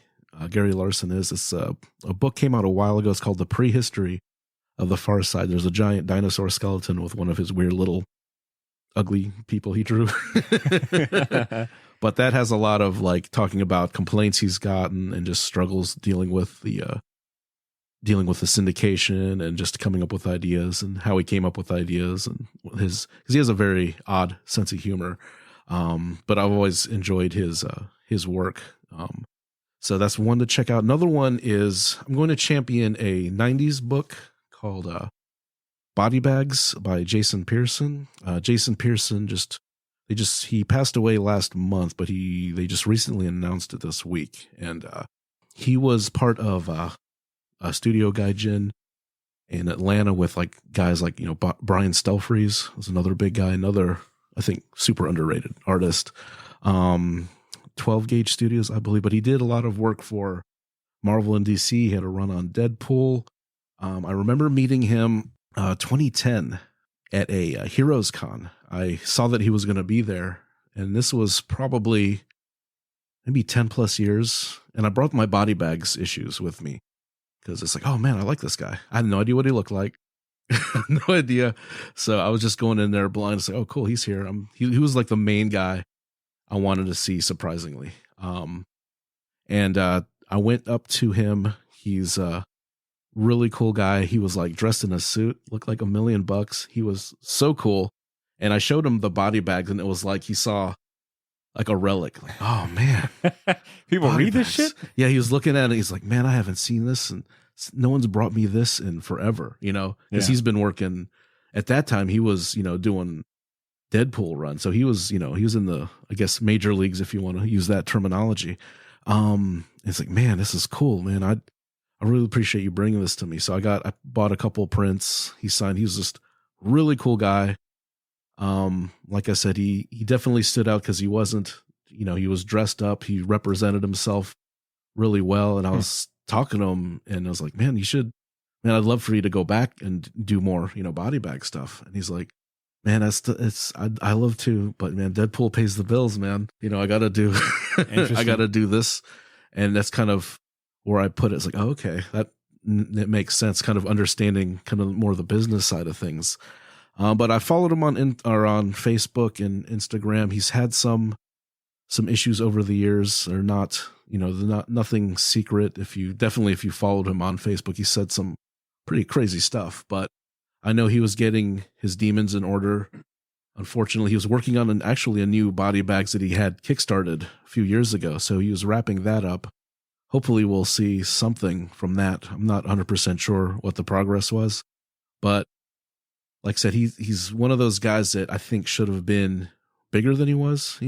Gary Larson is, it's a book came out a while ago. It's called The Prehistory of the Far Side. There's a giant dinosaur skeleton with one of his weird little ugly people he drew. But that has a lot of like talking about complaints he's gotten and just struggles dealing with the syndication and just coming up with ideas and how he came up with ideas and because he has a very odd sense of humor. But I've always enjoyed his work. So that's one to check out. Another one is I'm going to champion a 90s book called Body Bags by Jason Pearson. Jason Pearson he passed away last month, but they just recently announced it this week. And he was part of a Studio Gaijin in Atlanta with like guys like, Brian Stelfreeze was another big guy, another, I think, super underrated artist. 12 Gauge Studios, I believe, but he did a lot of work for Marvel and DC. He had a run on Deadpool. I remember meeting him 2010 at a Heroes Con. I saw that he was going to be there, and this was probably maybe 10 plus years. And I brought my Body Bags issues with me because it's like, oh man, I like this guy. I had no idea what he looked like. No idea. So I was just going in there blind. It's like, oh cool, he's here. He was like the main guy I wanted to see, surprisingly. And I went up to him. He's really cool guy. He was like dressed in a suit, looked like $1 million. He was so cool. And I showed him the body bags, and it was like he saw like a relic. Like, oh man, people body read bags. this shit. Yeah, he was looking at it. He's like, man, I haven't seen this, and no one's brought me this in forever. Because he's been working. At that time, he was doing Deadpool run, so he was he was in the, I guess, major leagues, if you want to use that terminology. It's like, man, this is cool, man. I really appreciate you bringing this to me. So I bought a couple prints. He signed. He was just really cool guy. Like I said, he definitely stood out because he wasn't, he was dressed up. He represented himself really well. And I was talking to him, and I was like, man, I'd love for you to go back and do more, body bag stuff. And he's like, man, I love to, but man, Deadpool pays the bills, man. I got to do, I got to do this. And that's kind of where I put it. It's like, oh, okay, that makes sense. Kind of understanding kind of more the business side of things. But I followed him on Facebook and Instagram. He's had some issues over the years. They're not, nothing secret. If you followed him on Facebook, he said some pretty crazy stuff, but I know he was getting his demons in order. Unfortunately, he was working on actually a new body bags that he had kickstarted a few years ago. So he was wrapping that up. Hopefully we'll see something from that. I'm not 100% sure what the progress was, but like I said, he's one of those guys that I think should have been bigger than he was,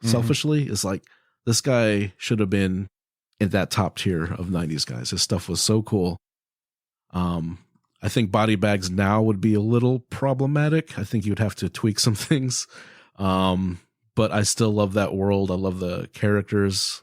selfishly. It's like, this guy should have been in that top tier of 90s guys. His stuff was so cool. I think body bags now would be a little problematic. I think you'd have to tweak some things. But I still love that world. I love the characters.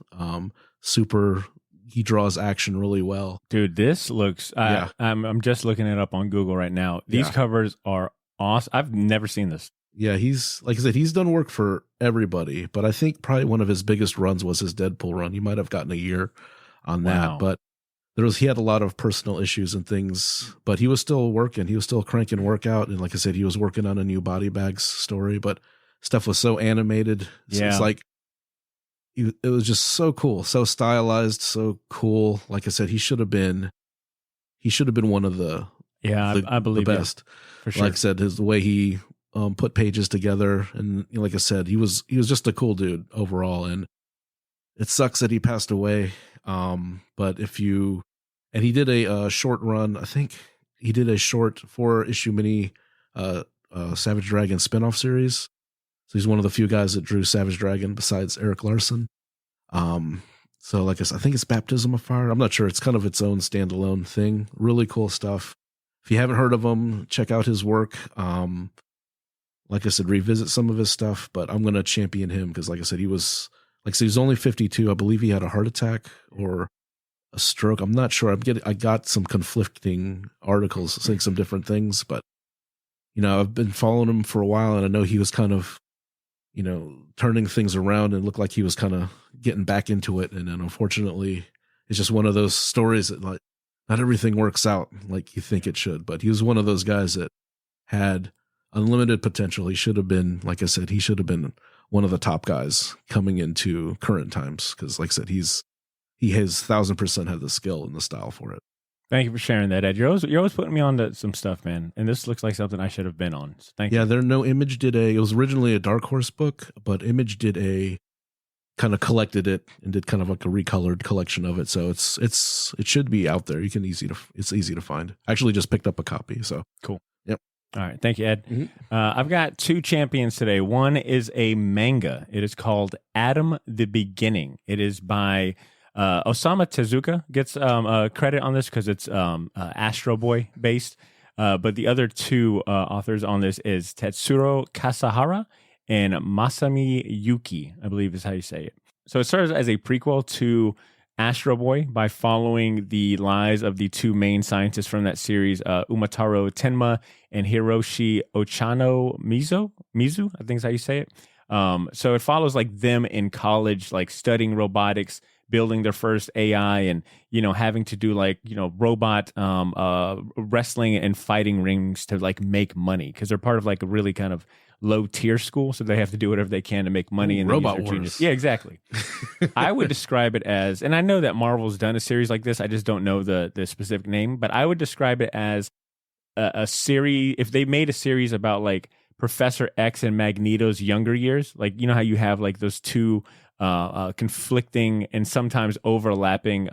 He draws action really well. Dude, this looks, I'm just looking it up on Google right now. These covers are awesome. I've never seen this. Yeah, he's, like I said, he's done work for everybody, but I think probably one of his biggest runs was his Deadpool run. He might have gotten a year on that, but he had a lot of personal issues and things, but he was still working. He was still cranking work out. And like I said, he was working on a new Body Bags story, but stuff was so animated. So it's like, it was just so cool, so stylized, so cool. Like I said, he should have been one of the, I believe the best. For sure. Like I said, the way he put pages together, and like I said, he was just a cool dude overall. And it sucks that he passed away. But and he did a short run. I think he did a short 4-issue mini Savage Dragon spinoff series. So he's one of the few guys that drew Savage Dragon besides Eric Larson. So like I said, I think it's Baptism of Fire. I'm not sure. It's kind of its own standalone thing. Really cool stuff. If you haven't heard of him, check out his work. Like I said, revisit some of his stuff, but I'm going to champion him because like I said, he was only 52. I believe he had a heart attack or a stroke. I'm not sure. I got some conflicting articles saying some different things, but I've been following him for a while, and I know he was kind of, turning things around and looked like he was kind of getting back into it. And then unfortunately, it's just one of those stories that like not everything works out like you think it should, but he was one of those guys that had unlimited potential. He should have been, like I said, he should have been one of the top guys coming into current times. Cause like I said, he has 1,000% had the skill and the style for it. Thank you for sharing that, Ed. You're always putting me on to some stuff, man. And this looks like something I should have been on. So thank you. Yeah, Image it was originally a Dark Horse book, but Image kind of collected it and did kind of like a recolored collection of it. So it should be out there. It's easy to find. I actually just picked up a copy. So cool. Yep. All right. Thank you, Ed. I've got 2 champions today. One is a manga. It is called Adam the Beginning. It is by Osamu Tezuka gets credit on this because it's Astro Boy based. But the other 2 authors on this is Tetsuro Kasahara and Masami Yuki, I believe is how you say it. So it serves as a prequel to Astro Boy by following the lives of the 2 main scientists from that series, Umataro Tenma and Hiroshi Ochano Mizu, I think is how you say it. So it follows like them in college, like studying robotics, building their first AI, and having to do like robot wrestling and fighting rings to like make money because they're part of like a really kind of low tier school, so they have to do whatever they can to make money. And Robot Wars. Yeah, exactly. I would describe it as, and I know that Marvel's done a series like this, I just don't know the specific name, but I would describe it as a series. If they made a series about like Professor X and Magneto's younger years, like how you have like those 2 conflicting and sometimes overlapping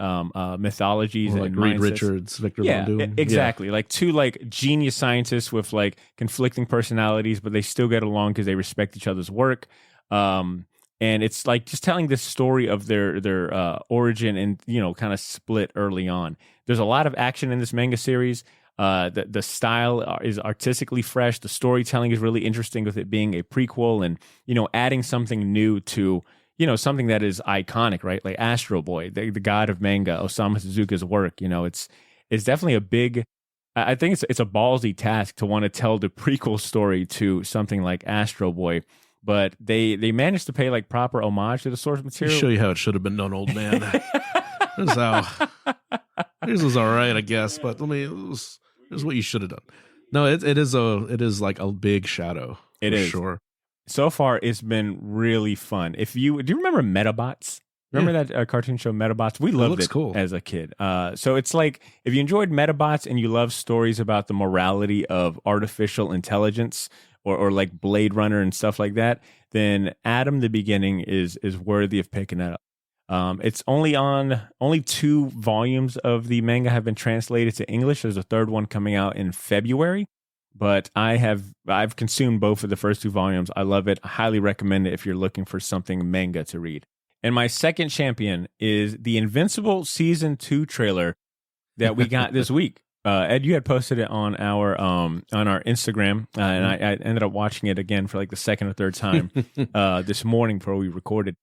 mythologies, or like and Reed mindsets. Richards, Victor Von Doom. Exactly. Yeah. Like 2 like genius scientists with like conflicting personalities, but they still get along because they respect each other's work. And it's like just telling this story of their origin and kind of split early on. There's a lot of action in this manga series. The style is artistically fresh. The storytelling is really interesting with it being a prequel and adding something new to something that is iconic, right? Like Astro Boy, the god of manga, Osamu Tezuka's work. It's definitely a big. I think it's a ballsy task to want to tell the prequel story to something like Astro Boy, but they managed to pay like proper homage to the source material. I'll show you how it should have been done, old man. This is how. This was all right, I guess, but here's what you should have done. No, it is like a big shadow. It is sure. So far, it's been really fun. Do you remember Metabots? Remember that cartoon show Metabots? We loved it cool. as a kid. So it's like if you enjoyed Metabots and you love stories about the morality of artificial intelligence or like Blade Runner and stuff like that, then Adam the Beginning is worthy of picking that up. It's only 2 volumes of the manga have been translated to English. There's a 3rd one coming out in February. But I've consumed both of the first 2 volumes. I love it. I highly recommend it if you're looking for something manga to read. And my second champion is the Invincible Season 2 trailer that we got this week. Ed, you had posted it on our Instagram, and I ended up watching it again for like the second or third time this morning before we recorded.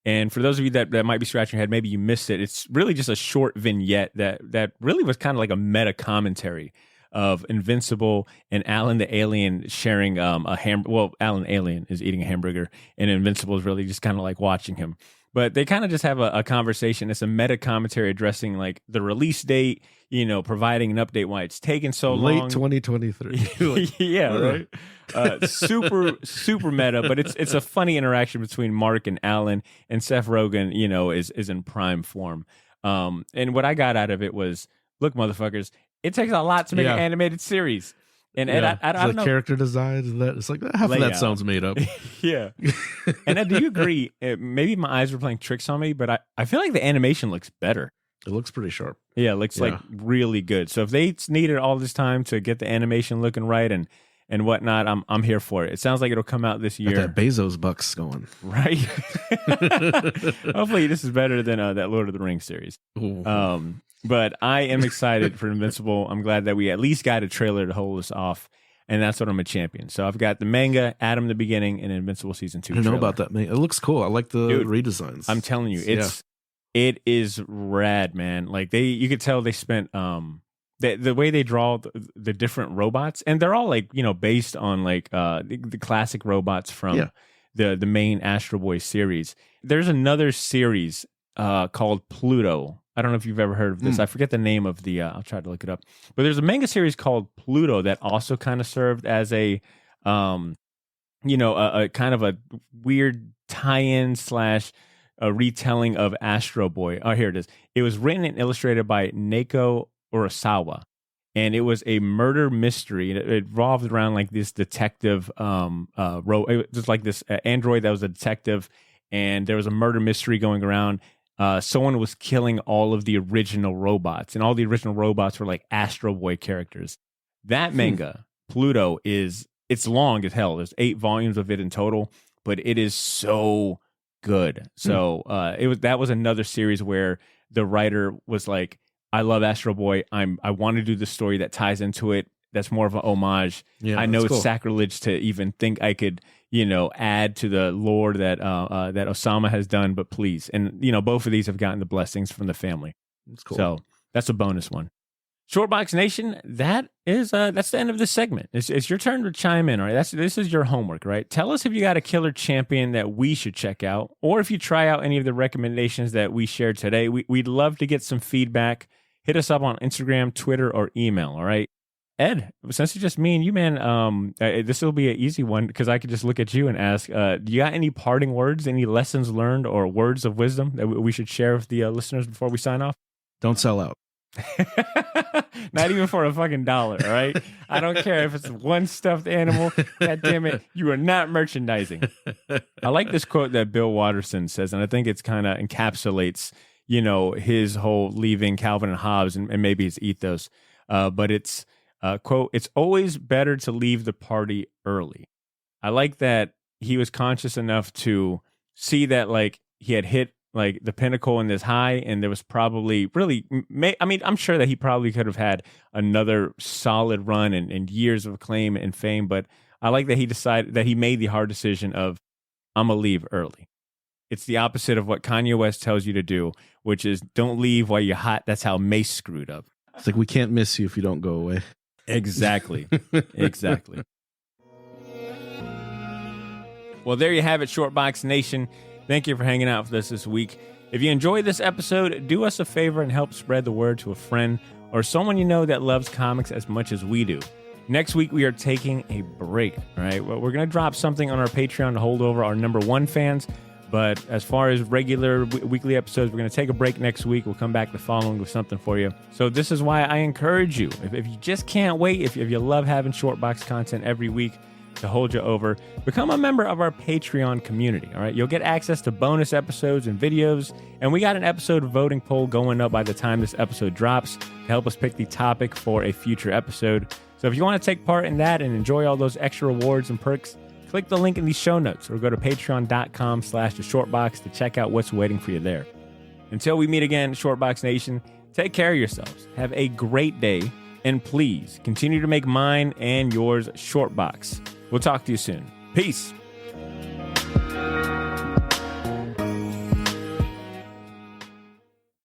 And for those of you that might be scratching your head, maybe you missed it. It's really just a short vignette that really was kind of like a meta commentary of Invincible and Alan the Alien sharing a hamburger. Well, Alan the Alien is eating a hamburger, and Invincible is really just kind of like watching him. But they kind of just have a conversation. It's a meta commentary addressing like the release date, providing an update why it's taken so long. Late 2023. Yeah, right. Super meta, but it's a funny interaction between Mark and Alan, and Seth Rogen, is in prime form. And what I got out of it was, look, motherfuckers, it takes a lot to make an animated series. And Ed, I don't know. Character design, it's like half of that sounds made up. Yeah. And Ed, do you agree? Maybe my eyes were playing tricks on me, but I feel like the animation looks better. It looks pretty sharp. Yeah, it looks like really good. So if they needed all this time to get the animation looking right and whatnot, I'm here for it. It sounds like it'll come out this year. Got that Bezos bucks going. Right. Hopefully this is better than that Lord of the Rings series. But I am excited for Invincible. I'm glad that we at least got a trailer to hold us off, and that's what I'm a champion. So I've got the manga, Adam the Beginning, and Invincible Season 2 I don't know about that, man. It looks cool. I like the redesigns. I'm telling you, it is rad, man. Like you could tell they spent the way they draw the different robots, and they're all like based on like the classic robots from the main Astro Boy series. There's another series called Pluto. I don't know if you've ever heard of this. I forget the name of the. I'll try to look it up. But there's a manga series called Pluto that also kind of served as a kind of a weird tie-in / a retelling of Astro Boy. Oh, here it is. It was written and illustrated by Neko Urasawa, and it was a murder mystery. It revolved around like this detective, just like this android that was a detective, and there was a murder mystery going around. Someone was killing all of the original robots, and all the original robots were like Astro Boy characters. That manga, Pluto, it's long as hell. There's 8 volumes of it in total, but it is so good. So that was another series where the writer was like, I love Astro Boy. I want to do the story that ties into it. That's more of an homage. Yeah, I know it's sacrilege to even think I could, add to the lore that Osama has done, but please. And, both of these have gotten the blessings from the family. That's cool. So that's a bonus one. Shortbox Nation, that's the end of this segment. It's your turn to chime in, all right? This is your homework, right? Tell us if you got a killer champion that we should check out, or if you try out any of the recommendations that we shared today. We'd love to get some feedback. Hit us up on Instagram, Twitter, or email, all right? Ed, since it's just me and you, man, this will be an easy one because I could just look at you and ask, do you got any parting words, any lessons learned, or words of wisdom that we should share with the listeners before we sign off? Don't sell out. Not even for a fucking $1, all right? I don't care if it's one stuffed animal. God damn it, you are not merchandising. I like this quote that Bill Watterson says, and I think it's kind of encapsulates, his whole leaving Calvin and Hobbes and maybe his ethos. But it's, quote, "It's always better to leave the party early." I like that he was conscious enough to see that like he had hit like the pinnacle in this high, and there was probably I'm sure that he probably could have had another solid run and years of acclaim and fame, but I like that he decided that he made the hard decision of, I'm gonna leave early. It's the opposite of what Kanye West tells you to do, which is don't leave while you're hot. That's how Mace screwed up. It's like, we can't miss you if you don't go away. Exactly. Exactly. Well, there you have it, Shortbox Nation. Thank you for hanging out with us this week. If you enjoyed this episode, do us a favor and help spread the word to a friend or someone you know that loves comics as much as we do. Next week, we are taking a break, all right? Well, we're going to drop something on our Patreon to hold over our #1 fans. But as far as regular weekly episodes, we're going to take a break next week. We'll come back the following with something for you. So this is why I encourage you, if you just can't wait, if you love having Shortbox content every week to hold you over, become a member of our Patreon community, all right? You'll get access to bonus episodes and videos, and we got an episode voting poll going up by the time this episode drops to help us pick the topic for a future episode. So if you want to take part in that and enjoy all those extra rewards and perks, click the link in these show notes or go to patreon.com/theshortbox to check out what's waiting for you there. Until we meet again, Shortbox Nation, take care of yourselves. Have a great day, and please continue to make mine and yours Shortbox. We'll talk to you soon. Peace.